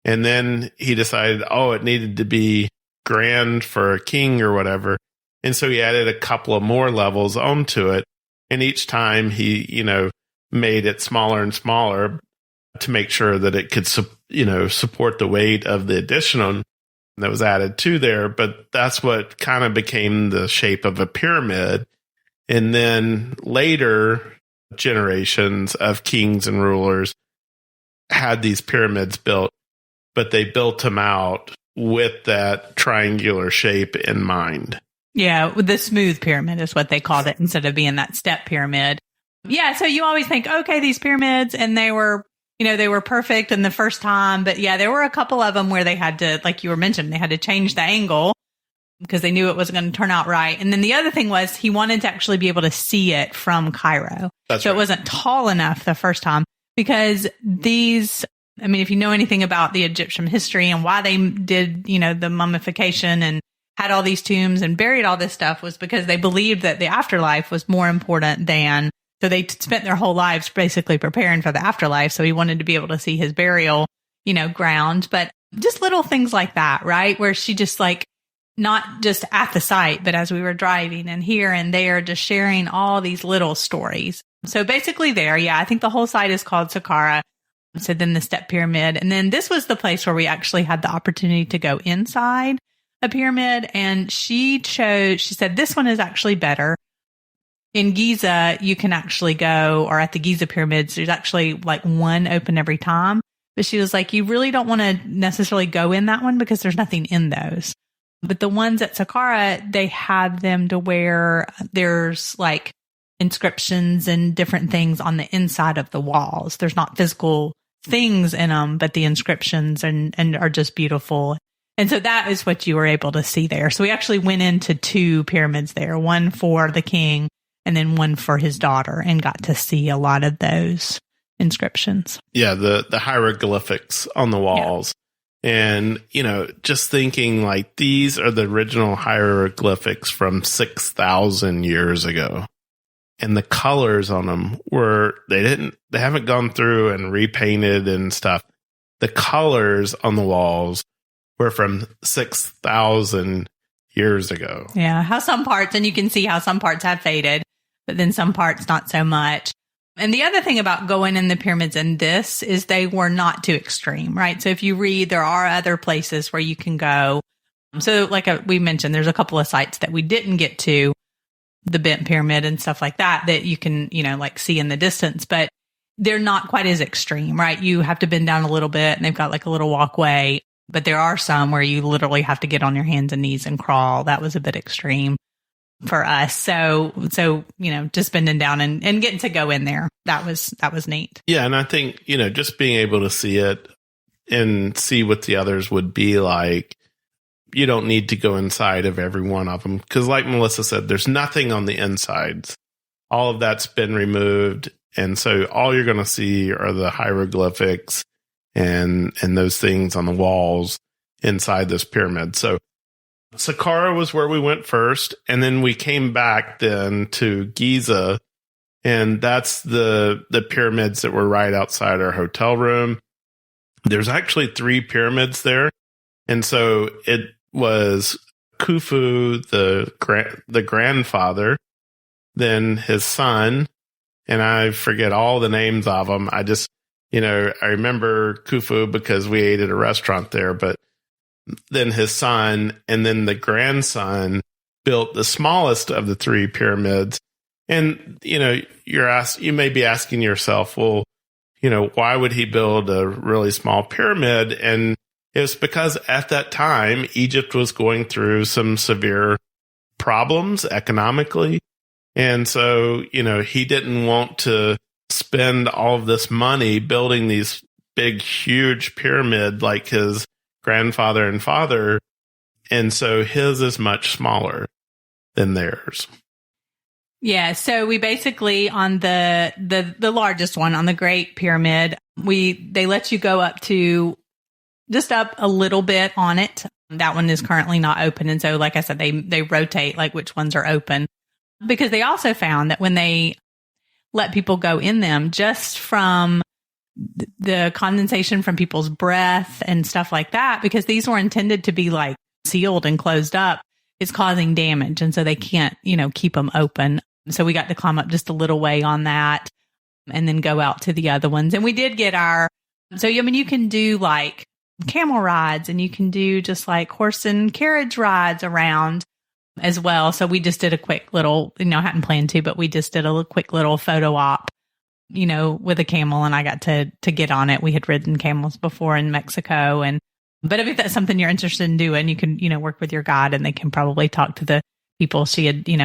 And then he decided, it needed to be grand for a king or whatever. And so he added a couple of more levels onto it. And each time he, made it smaller and smaller to make sure that it could, support the weight of the additional that was added to there. But that's what kind of became the shape of a pyramid. And then later generations of kings and rulers had these pyramids built, but they built them out with that triangular shape in mind. Yeah, the smooth pyramid is what they called it instead of being that step pyramid. Yeah, so you always think, okay, these pyramids, and they were perfect in the first time. But yeah, there were a couple of them where they had to, like you were mentioning, they had to change the angle because they knew it wasn't going to turn out right. And then the other thing was he wanted to actually be able to see it from Cairo. That's right. It wasn't tall enough the first time because if you know anything about the Egyptian history and why they did, the mummification and had all these tombs and buried all this stuff was because they believed that the afterlife was more important than, so they spent their whole lives basically preparing for the afterlife. So he wanted to be able to see his burial, ground, but just little things like that, right? Where she just not just at the site, but as we were driving and here and there, just sharing all these little stories. So basically I think the whole site is called Saqqara. So then the step pyramid. And then this was the place where we actually had the opportunity to go inside a pyramid. And she said, this one is actually better. In Giza, you can actually go, or at the Giza pyramids, there's actually like one open every time. But she was like, you really don't want to necessarily go in that one because there's nothing in those. But the ones at Saqqara, they have them to where there's like inscriptions and different things on the inside of the walls. There's not physical things in them, but the inscriptions and are just beautiful. And so that is what you were able to see there. So we actually went into 2 pyramids there, one for the king and then one for his daughter, and got to see a lot of those inscriptions. Yeah, the hieroglyphics on the walls. Yeah. And, just thinking like these are the original hieroglyphics from 6,000 years ago. And the colors on them they haven't gone through and repainted and stuff. The colors on the walls were from 6,000 years ago. Yeah, how some parts, and you can see how some parts have faded, but then some parts not so much. And the other thing about going in the pyramids in this is they were not too extreme, right? So if you read, there are other places where you can go. So like we mentioned, there's a couple of sites that we didn't get to, the bent pyramid and stuff like that you can, like see in the distance, but they're not quite as extreme, right? You have to bend down a little bit and they've got like a little walkway, but there are some where you literally have to get on your hands and knees and crawl. That was a bit extreme for us. So, just bending down and getting to go in there. That was neat. Yeah. And I think, just being able to see it and see what the others would be like, you don't need to go inside of every one of them. Because like Melissa said, there's nothing on the insides. All of that's been removed. And so all you're going to see are the hieroglyphics and those things on the walls inside this pyramid. So Saqqara was where we went first. And then we came back then to Giza. And that's the pyramids that were right outside our hotel room. There's actually 3 pyramids there. And so it was Khufu, the grandfather, then his son, and I forget all the names of them. I just, I remember Khufu because we ate at a restaurant there, but then his son and then the grandson built the smallest of the 3 pyramids. And, you may be asking yourself, well, why would he build a really small pyramid? And it's because at that time, Egypt was going through some severe problems economically. And so, he didn't want to spend all of this money building these big, huge pyramid like his grandfather and father. And so his is much smaller than theirs. Yeah. So we basically, on the largest one, on the Great Pyramid, they let you go up to just up a little bit on it. That one is currently not open. And so, like I said, they rotate like which ones are open, because they also found that when they let people go in them, just from the condensation from people's breath and stuff like that, because these were intended to be like sealed and closed up, is causing damage. And so they can't, keep them open. So we got to climb up just a little way on that and then go out to the other ones. And we did get you can do like camel rides, and you can do just like horse and carriage rides around as well. So we just did a quick little, I hadn't planned to, but we just did a quick little photo op, with a camel, and I got to get on it. We had ridden camels before in Mexico. But if that's something you're interested in doing, you can, work with your guide, and they can probably talk to the people. She had, she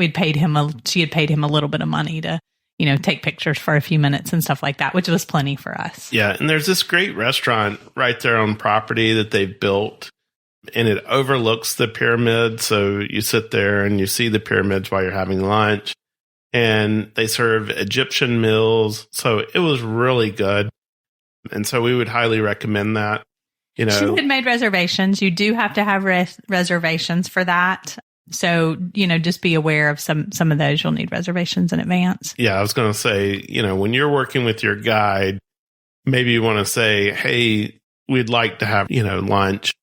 had paid him a little bit of money to, take pictures for a few minutes and stuff like that, which was plenty for us. Yeah. And there's this great restaurant right there on property that they've built, and it overlooks the pyramid. So you sit there and you see the pyramids while you're having lunch, and they serve Egyptian meals. So it was really good. And so we would highly recommend that. She had made reservations. You do have to have reservations for that. So, just be aware of some of those. You'll need reservations in advance. Yeah, I was going to say, when you're working with your guide, maybe you want to say, hey, we'd like to have, lunch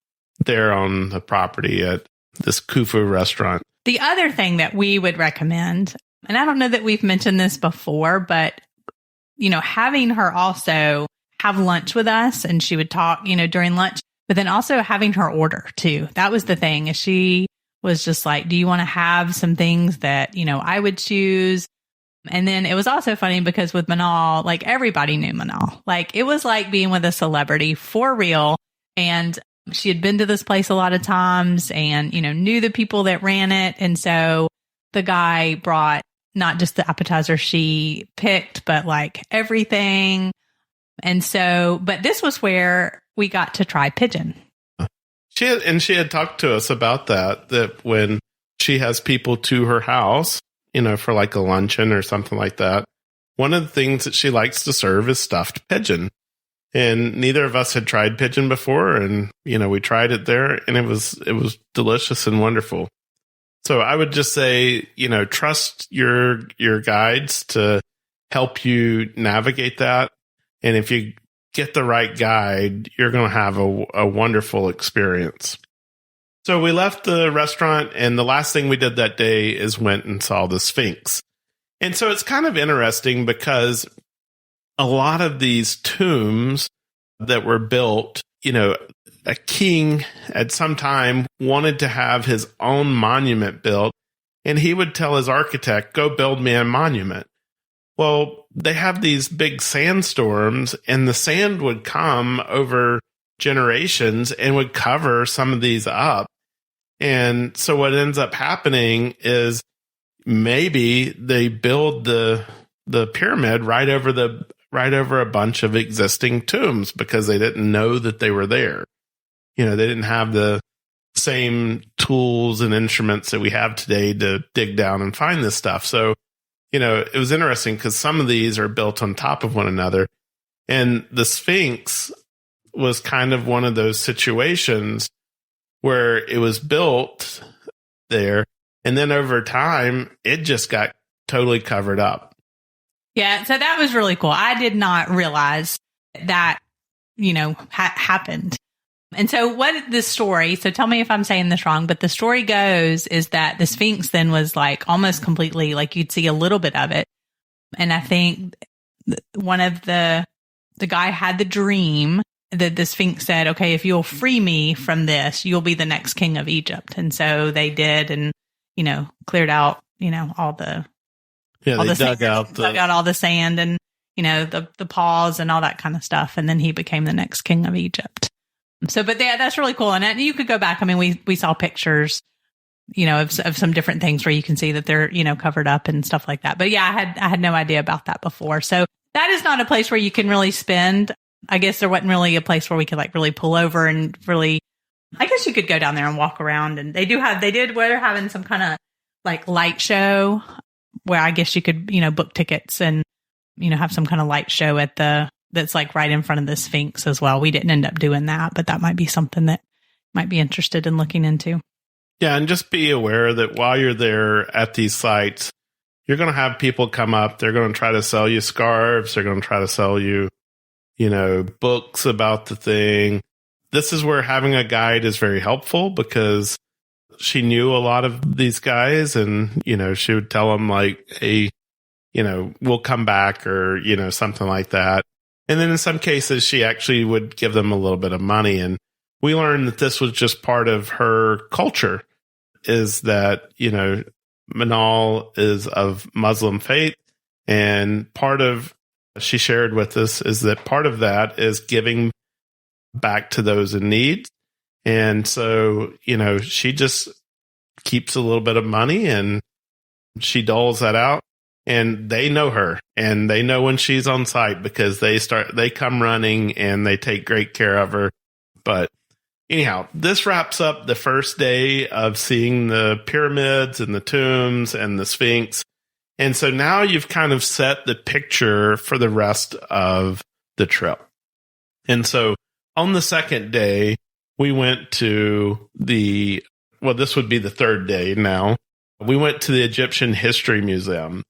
there on the property at this Khufu restaurant. The other thing that we would recommend, and I don't know that we've mentioned this before, but having her also have lunch with us, and she would talk, during lunch, but then also having her order too. That was the thing, is she was just like, do you want to have some things that, I would choose? And then it was also funny because with Manal, like everybody knew Manal. Like it was like being with a celebrity for real. And she had been to this place a lot of times and, knew the people that ran it. And so the guy brought not just the appetizer she picked, but like everything. And so, but this was where we got to try pigeon. She had talked to us about that when she has people to her house, for like a luncheon or something like that, one of the things that she likes to serve is stuffed pigeon. And neither of us had tried pigeon before. And, we tried it there and it was delicious and wonderful. So I would just say, trust your guides to help you navigate that. And if you get the right guide, you're going to have a wonderful experience. So we left the restaurant, and the last thing we did that day is went and saw the Sphinx. And so it's kind of interesting because a lot of these tombs that were built, a king at some time wanted to have his own monument built, and he would tell his architect, go build me a monument. Well, they have these big sandstorms, and the sand would come over generations and would cover some of these up. And so what ends up happening is maybe they build the pyramid right over a bunch of existing tombs because they didn't know that they were there. They didn't have the same tools and instruments that we have today to dig down and find this stuff. So, it was interesting because some of these are built on top of one another. And the Sphinx was kind of one of those situations where it was built there, and then over time, it just got totally covered up. Yeah, so that was really cool. I did not realize that, happened. And so what the story, so tell me if I'm saying this wrong, but the story goes is that the Sphinx then was like almost completely, like you'd see a little bit of it. And I think one of the guy had the dream that the Sphinx said, okay, if you'll free me from this, you'll be the next king of Egypt. And so they did, and, cleared out, all the, they dug out all the sand and, the paws and all that kind of stuff. And then he became the next king of Egypt. So, but yeah, that's really cool. And you could go back. I mean, we saw pictures, of some different things where you can see that they're, covered up and stuff like that. But yeah, I had no idea about that before. So that is not a place where you can really spend. I guess there wasn't really a place where we could like really pull over and really, I guess you could go down there and walk around. And we're having some kind of like light show where I guess you could, book tickets and, have some kind of light show that's like right in front of the Sphinx as well. We didn't end up doing that, but that might be something that might be interested in looking into. Yeah. And just be aware that while you're there at these sites, you're going to have people come up. They're going to try to sell you scarves. They're going to try to sell you, books about the thing. This is where having a guide is very helpful because she knew a lot of these guys and, she would tell them like, hey, we'll come back or, something like that. And then in some cases, she actually would give them a little bit of money. And we learned that this was just part of her culture, is that, Manal is of Muslim faith. And she shared with us is that part of that is giving back to those in need. And so, she just keeps a little bit of money and she doles that out. And they know her and they know when she's on site because they come running and they take great care of her. But anyhow, this wraps up the first day of seeing the pyramids and the tombs and the Sphinx. And so now you've kind of set the picture for the rest of the trip. And so on the second day, we went to this would be the third day now. We went to the Egyptian History Museum.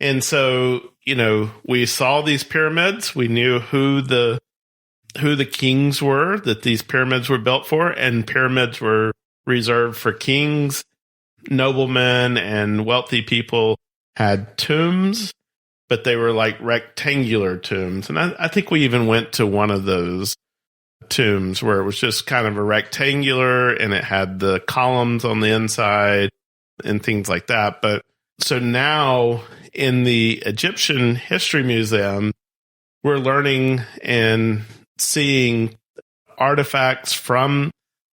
And so, we saw these pyramids. We knew who the kings were that these pyramids were built for, and pyramids were reserved for kings, noblemen, and wealthy people had tombs. but they were like rectangular tombs. And I think we even went to one of those tombs where it was just kind of a rectangular and it had the columns on the inside and things like that. But so now in the Egyptian History Museum, we're learning and seeing artifacts from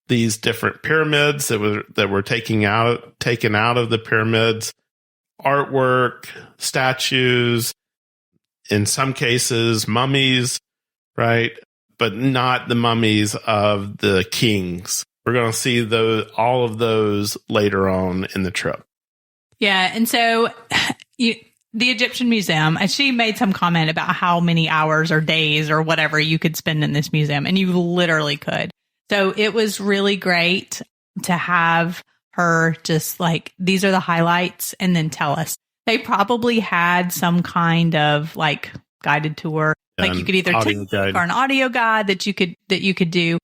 these different pyramids that were taken out of the pyramids, artwork, statues, in some cases mummies, right? But not the mummies of the kings. We're going to see all of those later on in the trip. Yeah, and so the Egyptian Museum, she made some comment about how many hours or days or whatever you could spend in this museum, and you literally could. So it was really great to have her just like, these are the highlights, and then tell us. They probably had some kind of like guided tour, like you could either take or an audio guide that you could do.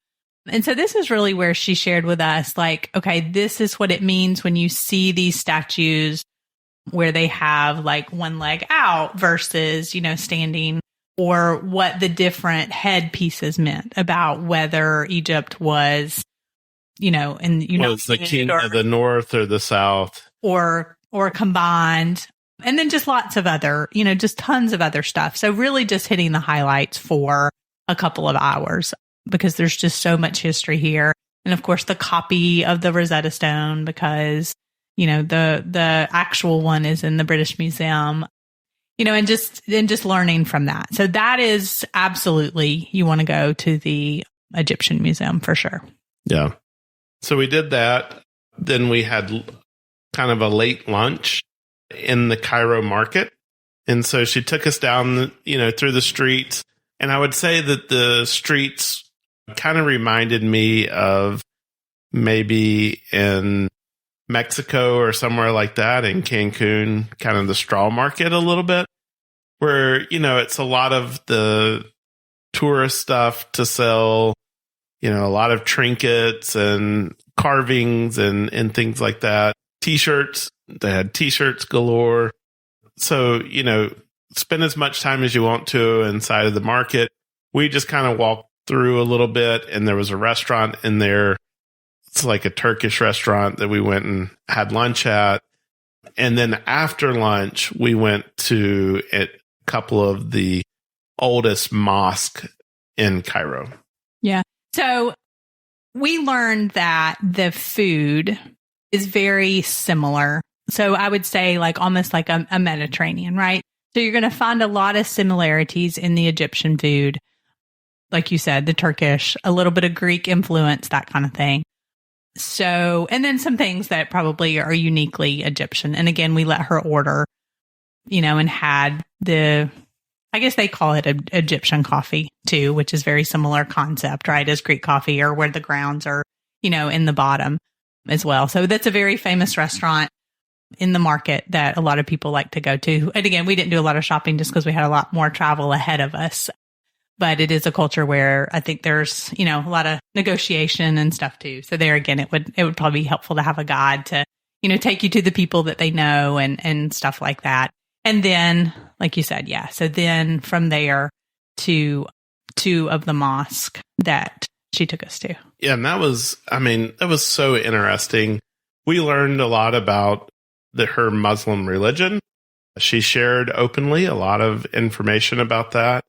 And so this is really where she shared with us, like, okay, this is what it means when you see these statues where they have like one leg out versus, standing, or what the different head pieces meant about whether Egypt was, was the king of the north or the south, or combined. And then just lots of other, just tons of other stuff. So really just hitting the highlights for a couple of hours, because there's just so much history here. And of course, the copy of the Rosetta Stone, because, the actual one is in the British Museum, and just learning from that. So that is absolutely, you want to go to the Egyptian Museum for sure. Yeah. So we did that. Then we had kind of a late lunch in the Cairo market. And so she took us down, through the streets. And I would say that the streets kind of reminded me of maybe in Mexico or somewhere like that, in Cancun, kind of the straw market a little bit, where, it's a lot of the tourist stuff to sell, a lot of trinkets and carvings and things like that. T-shirts, they had T-shirts galore. So, spend as much time as you want to inside of the market. We just kind of walked through a little bit, and there was a restaurant in there. It's like a Turkish restaurant that we went and had lunch at. And then after lunch, we went to a couple of the oldest mosques in Cairo. Yeah. So we learned that the food is very similar. So I would say like almost like a Mediterranean, right? So you're going to find a lot of similarities in the Egyptian food. Like you said, the Turkish, a little bit of Greek influence, that kind of thing. So, and then some things that probably are uniquely Egyptian. And again, we let her order, and had I guess they call it Egyptian coffee too, which is very similar concept, right? As Greek coffee, or where the grounds are, in the bottom as well. So that's a very famous restaurant in the market that a lot of people like to go to. And again, we didn't do a lot of shopping just because we had a lot more travel ahead of us. But it is a culture where I think there's, a lot of negotiation and stuff too. So there again, it would probably be helpful to have a guide to, take you to the people that they know and stuff like that. And then, like you said, yeah. So then from there to two of the mosque that she took us to. Yeah. And that was so interesting. We learned a lot about her Muslim religion. She shared openly a lot of information about that.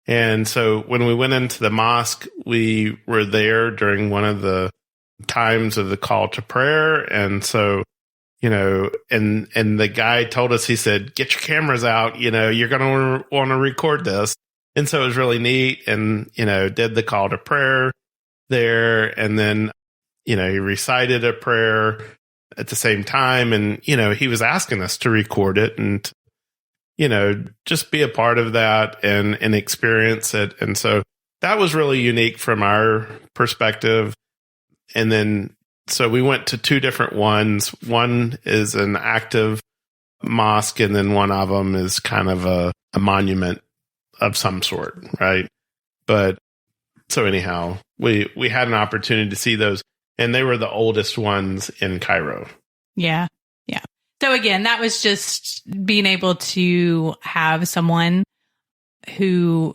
And so when we went into the mosque, we were there during one of the times of the call to prayer. And so, and the guy told us, he said, get your cameras out, you're going to want to record this. And so it was really neat, and, did the call to prayer there. And then, he recited a prayer at the same time. And, he was asking us to record it and just be a part of that and experience it. And so that was really unique from our perspective. And then, so we went to two different ones. One is an active mosque, and then one of them is kind of a monument of some sort, right? But so anyhow, we had an opportunity to see those, and they were the oldest ones in Cairo. Yeah. Yeah. So again, that was just being able to have someone who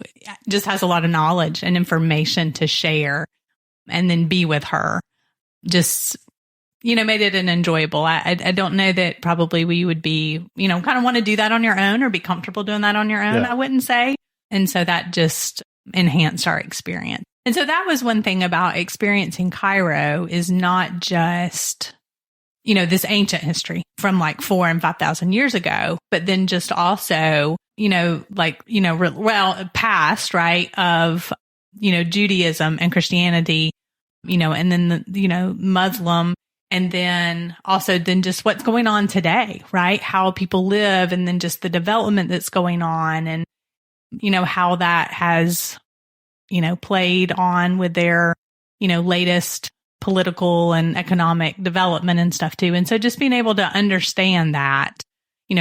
just has a lot of knowledge and information to share and then be with her. Just, made it an enjoyable. I don't know that probably we would be, kind of want to do that on your own or be comfortable doing that on your own, I wouldn't say. And so that just enhanced our experience. And so that was one thing about experiencing Cairo is not just, this ancient history from like 4,000 and 5,000 years ago, but then just also, past, right, of, Judaism and Christianity, and then, Muslim, and then also then just what's going on today, right? How people live, and then just the development that's going on, and, how that has, played on with their, latest political and economic development and stuff too. And so just being able to understand that,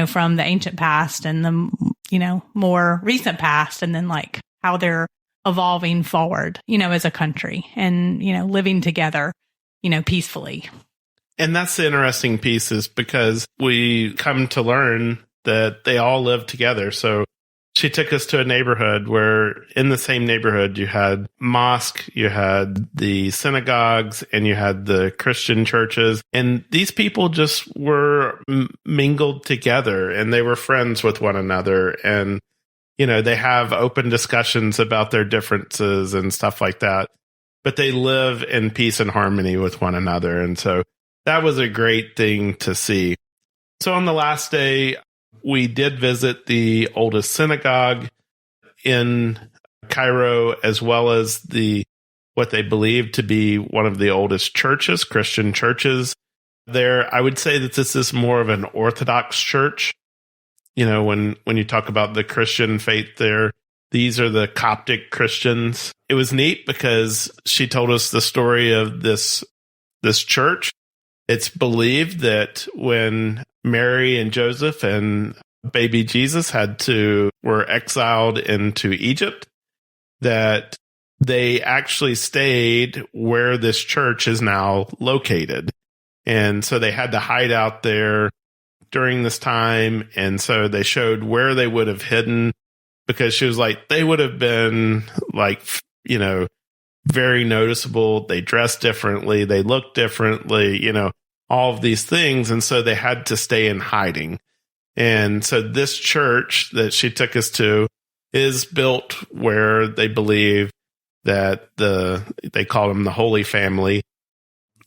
from the ancient past and the, more recent past, and then like how they're evolving forward, as a country and, living together, peacefully. And that's the interesting piece, is because we come to learn that they all live together. So she took us to a neighborhood where in the same neighborhood, you had mosque, you had the synagogues, and you had the Christian churches. And these people just were mingled together, and they were friends with one another. And, they have open discussions about their differences and stuff like that. But they live in peace and harmony with one another. And so that was a great thing to see. So on the last day, we did visit the oldest synagogue in Cairo, as well as what they believe to be one of the oldest churches, Christian churches there. I would say that this is more of an Orthodox church. When you talk about the Christian faith there, these are the Coptic Christians. It was neat because she told us the story of this church. It's believed that when Mary and Joseph and baby Jesus were exiled into Egypt, that they actually stayed where this church is now located. And so they had to hide out there during this time. And so they showed where they would have hidden, because she was like, they would have been like, very noticeable. They dressed differently. They looked differently, all of these things. And so they had to stay in hiding. And so this church that she took us to is built where they believe that they call them the Holy Family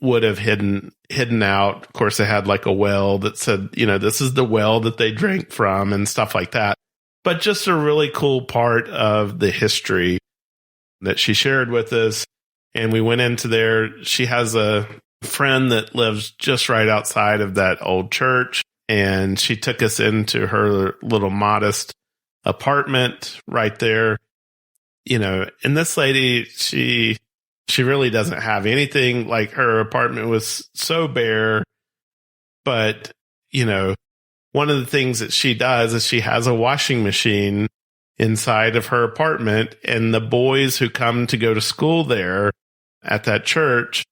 would have hidden out. Of course, they had like a well that said, this is the well that they drank from and stuff like that. But just a really cool part of the history that she shared with us. And we went into there. She has a friend that lives just right outside of that old church, and she took us into her little modest apartment right there. And this lady, she really doesn't have anything. Like, her apartment was so bare, but one of the things that she does is she has a washing machine inside of her apartment, and the boys who come to go to school there at that church,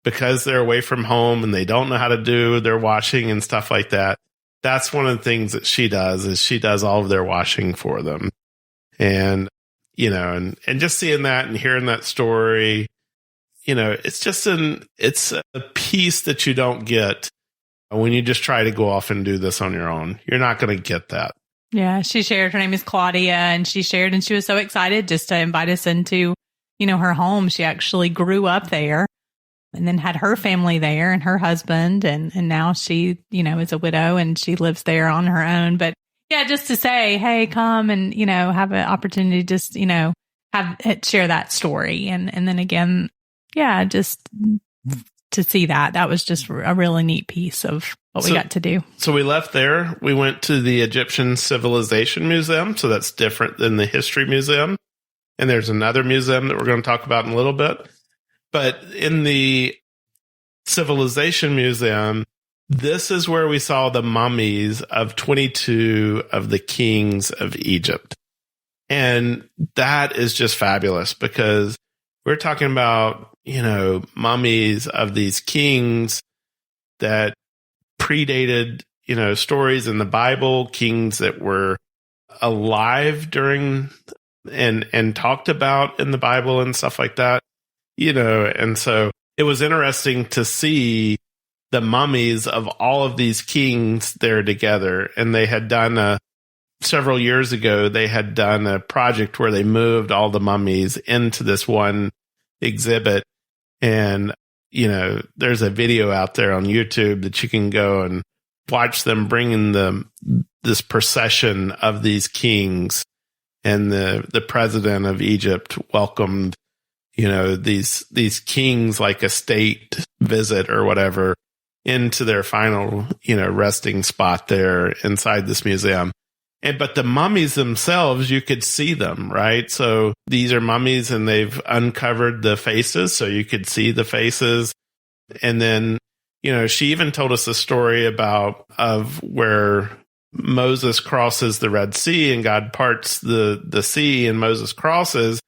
because they're away from home and they don't know how to do their washing and stuff like that, that's one of the things that she does, is she does all of their washing for them. And, and just seeing that and hearing that story, it's a piece that you don't get when you just try to go off and do this on your own. You're not going to get that. Yeah, she shared, her name is Claudia, and she shared, and she was so excited just to invite us into, her home. She actually grew up there and then had her family there and her husband. And now she, is a widow and she lives there on her own. But yeah, just to say, hey, come and, have an opportunity to just, share that story. And then again, yeah, just to see that was just a really neat piece of what we got to do. So we left there. We went to the Egyptian Civilization Museum. So that's different than the History Museum. And there's another museum that we're going to talk about in a little bit. But in the Civilization Museum, this is where we saw the mummies of 22 of the kings of Egypt. And that is just fabulous, because we're talking about, mummies of these kings that predated stories in the Bible, kings that were alive during and talked about in the Bible and stuff like that, and so it was interesting to see the mummies of all of these kings there together. And they had done several years ago, they had done a project where they moved all the mummies into this one exhibit. And, there's a video out there on YouTube that you can go and watch them bringing this procession of these kings. And the president of Egypt welcomed, these kings like a state visit or whatever into their final, resting spot there inside this museum. But the mummies themselves, you could see them, right? So these are mummies and they've uncovered the faces, so you could see the faces. And then, she even told us a story of where Moses crosses the Red Sea and God parts the sea and Moses crosses.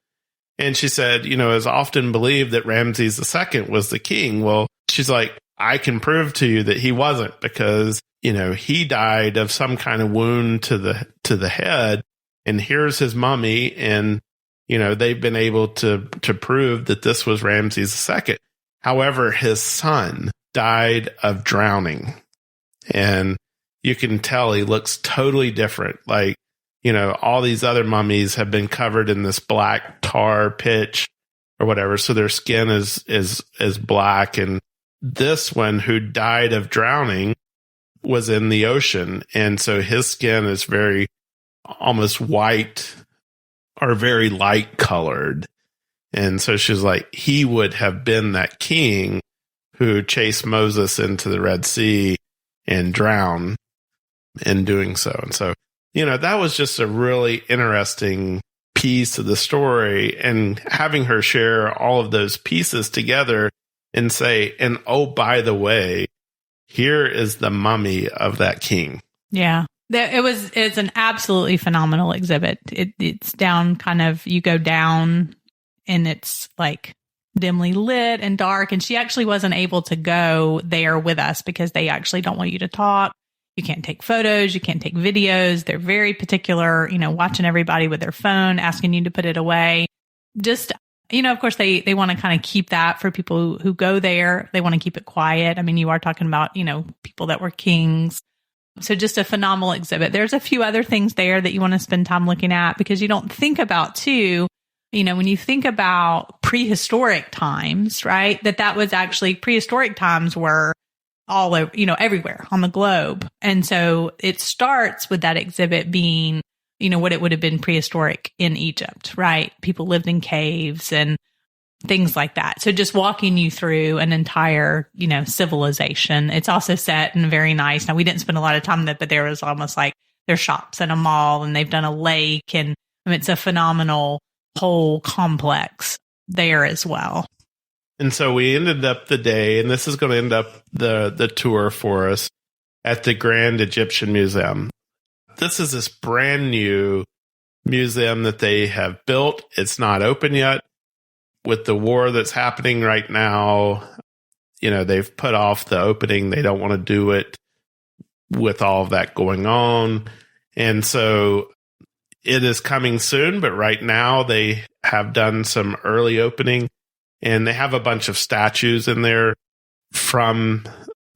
And she said, it's often believed that Ramses II was the king. Well, she's like, I can prove to you that he wasn't, because, he died of some kind of wound to the head, and here's his mummy. And, they've been able to prove that this was Ramses II. However, his son died of drowning, and you can tell he looks totally different. Like, all these other mummies have been covered in this black tar pitch or whatever. So their skin is black. And this one, who died of drowning, was in the ocean. And so his skin is very almost white or very light colored. And so she's like, he would have been that king who chased Moses into the Red Sea and drowned in doing so. And so, that was just a really interesting piece of the story, and having her share all of those pieces together and say, and oh, by the way, here is the mummy of that king. Yeah. It's an absolutely phenomenal exhibit. It's down you go down and it's like dimly lit and dark. And she actually wasn't able to go there with us because they actually don't want you to talk. You can't take photos. You can't take videos. They're very particular, watching everybody with their phone, asking you to put it away. Just, of course, they want to kind of keep that for people who go there. They want to keep it quiet. I mean, you are talking about, people that were kings. So just a phenomenal exhibit. There's a few other things there that you want to spend time looking at, because you don't think about too, when you think about prehistoric times, right? That was actually prehistoric times were all over, everywhere on the globe. And so it starts with that exhibit being, what it would have been prehistoric in Egypt, right? People lived in caves and things like that. So just walking you through an entire, civilization. It's also set in very nice. Now, we didn't spend a lot of time there, but there was almost like there's shops and a mall, and they've done a lake, and it's a phenomenal whole complex there as well. And so we ended up the day, and this is going to end up the tour for us, at the Grand Egyptian Museum. This is this brand new museum that they have built. It's not open yet. With the war that's happening right now, they've put off the opening. They don't want to do it with all of that going on. And so it is coming soon, but right now they have done some early opening, and they have a bunch of statues in there from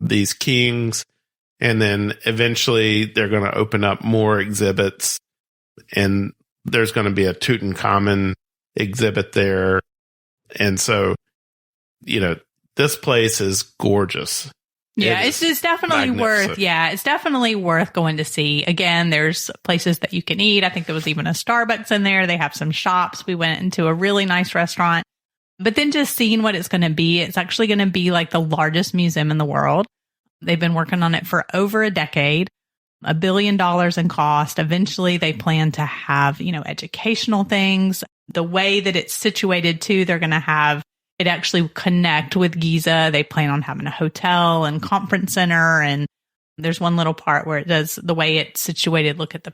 these kings. And then eventually they're going to open up more exhibits, and there's going to be a Tutankhamun exhibit there. And so, this place is gorgeous. Yeah, it's definitely it's definitely worth going to see. Again, there's places that you can eat. I think there was even a Starbucks in there. They have some shops. We went into a really nice restaurant. But then just seeing what it's going to be, it's actually going to be like the largest museum in the world. They've been working on it for over a decade, $1 billion in cost. Eventually, they plan to have, educational things. The way that it's situated too, they're going to have it actually connect with Giza. They plan on having a hotel and conference center. And there's one little part where it does the way it's situated. Look at the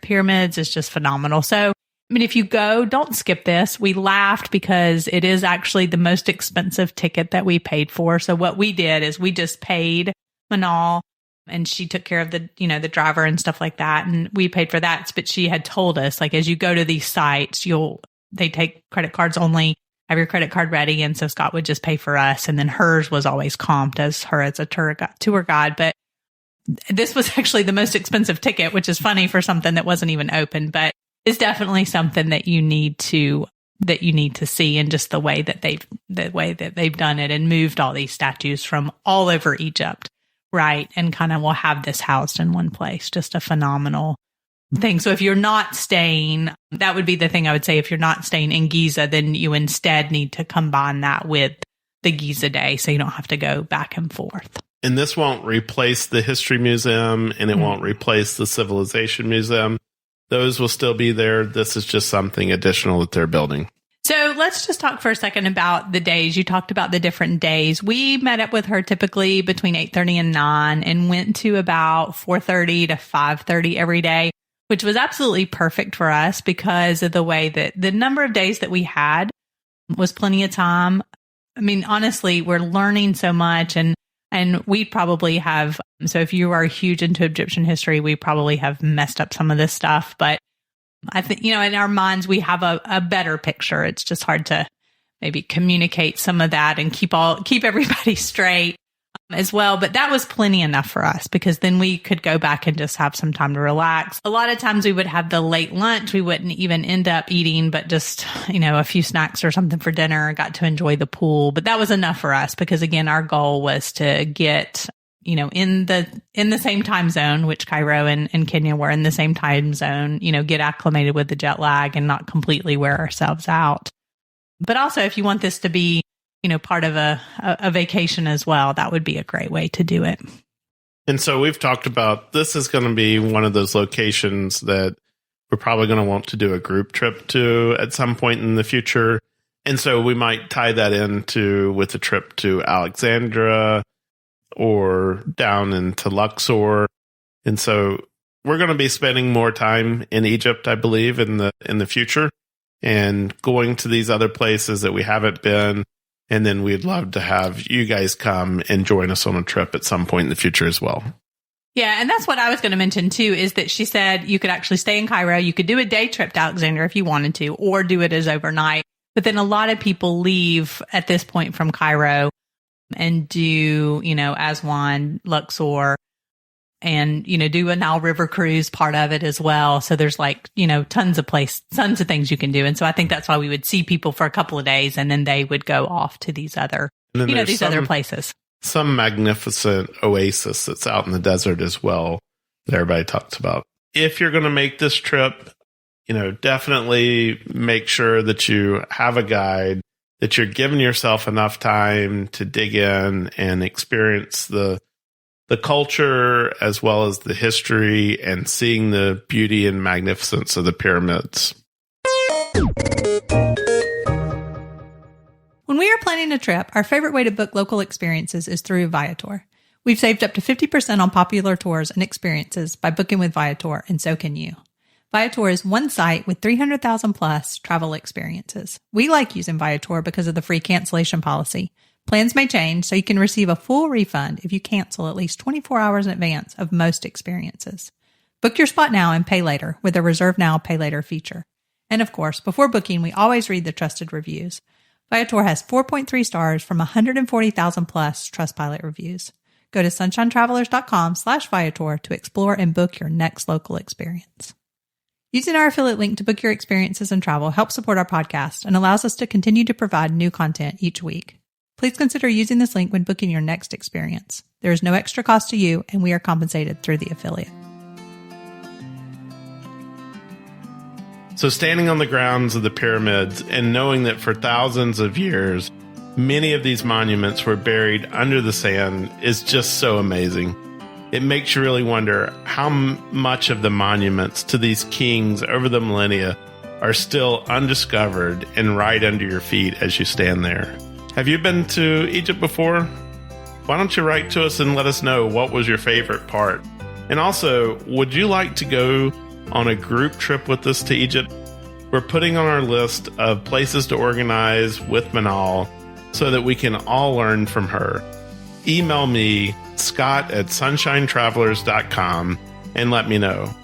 pyramids. It's just phenomenal. So, if you go, don't skip this. We laughed because it is actually the most expensive ticket that we paid for. So what we did is we just paid Manal and she took care of the, the driver and stuff like that. And we paid for that. But she had told us, like, as you go to these sites, they take credit cards only, have your credit card ready. And so Scott would just pay for us. And then hers was always comped as a tour guide. But this was actually the most expensive ticket, which is funny for something that wasn't even open, but it's definitely something that you need to see, and just the way that they've done it and moved all these statues from all over Egypt. Right. And kind of will have this housed in one place. Just a phenomenal thing. So if you're not staying, that would be the thing I would say. If you're not staying in Giza, then you instead need to combine that with the Giza Day, so you don't have to go back and forth. And this won't replace the History Museum, and it won't replace the Civilization Museum. Those will still be there. This is just something additional that they're building. So let's just talk for a second about the days. You talked about the different days. We met up with her typically between 8:30 and 9 and went to about 4:30 to 5:30 every day, which was absolutely perfect for us because of the way that the number of days that we had was plenty of time. I mean, honestly, we're learning so much, and we probably have, so if you are huge into Egyptian history, we probably have messed up some of this stuff, but I think, in our minds, we have a better picture. It's just hard to maybe communicate some of that and keep everybody straight as well. But that was plenty enough for us, because then we could go back and just have some time to relax. A lot of times we would have the late lunch. We wouldn't even end up eating, but just, a few snacks or something for dinner, got to enjoy the pool. But that was enough for us, because again, our goal was to get, in the same time zone, which Cairo and Kenya were in the same time zone, get acclimated with the jet lag and not completely wear ourselves out. But also, if you want this to be, part of a vacation as well, that would be a great way to do it. And so we've talked about, this is going to be one of those locations that we're probably going to want to do a group trip to at some point in the future. And so we might tie that into with a trip to Alexandria or down into Luxor. And so we're going to be spending more time in Egypt, I believe, in the future, and going to these other places that we haven't been. And then we'd love to have you guys come and join us on a trip at some point in the future as well. Yeah, and that's what I was going to mention too, is that she said you could actually stay in Cairo. You could do a day trip to Alexandria if you wanted to, or do it as overnight. But then a lot of people leave at this point from Cairo and do, Aswan, Luxor, and, do a Nile River cruise part of it as well. So there's tons of things you can do. And so I think that's why we would see people for a couple of days, and then they would go off to these other, other places. Some magnificent oasis that's out in the desert as well that everybody talks about. If you're going to make this trip, definitely make sure that you have a guide, that you're giving yourself enough time to dig in and experience the culture as well as the history, and seeing the beauty and magnificence of the pyramids. When we are planning a trip, our favorite way to book local experiences is through Viator. We've saved up to 50% on popular tours and experiences by booking with Viator, and so can you. Viator is one site with 300,000 plus travel experiences. We like using Viator because of the free cancellation policy. Plans may change, so you can receive a full refund if you cancel at least 24 hours in advance of most experiences. Book your spot now and pay later with a Reserve Now, Pay Later feature. And of course, before booking, we always read the trusted reviews. Viator has 4.3 stars from 140,000 plus Trustpilot reviews. Go to sunshinetravelers.com/Viator to explore and book your next local experience. Using our affiliate link to book your experiences and travel helps support our podcast and allows us to continue to provide new content each week. Please consider using this link when booking your next experience. There is no extra cost to you, and we are compensated through the affiliate. So standing on the grounds of the pyramids and knowing that for thousands of years, many of these monuments were buried under the sand is just so amazing. It makes you really wonder how much of the monuments to these kings over the millennia are still undiscovered and right under your feet as you stand there. Have you been to Egypt before? Why don't you write to us and let us know what was your favorite part? And also, would you like to go on a group trip with us to Egypt? We're putting on our list of places to organize with Manal so that we can all learn from her. email me, scott@sunshinetravelers.com, and let me know.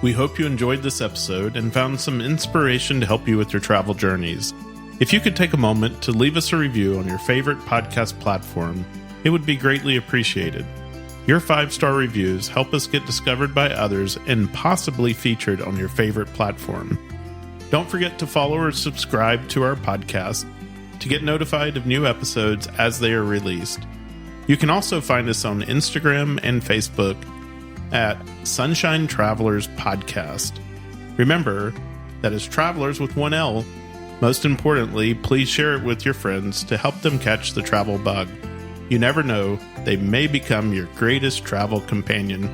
We hope you enjoyed this episode and found some inspiration to help you with your travel journeys. If you could take a moment to leave us a review on your favorite podcast platform, it would be greatly appreciated. Your 5-star reviews help us get discovered by others and possibly featured on your favorite platform. Don't forget to follow or subscribe to our podcast to get notified of new episodes as they are released. You can also find us on Instagram and Facebook at Sunshine Travelers Podcast. Remember, that is Travelers with one L. Most importantly, please share it with your friends to help them catch the travel bug. You never know, they may become your greatest travel companion.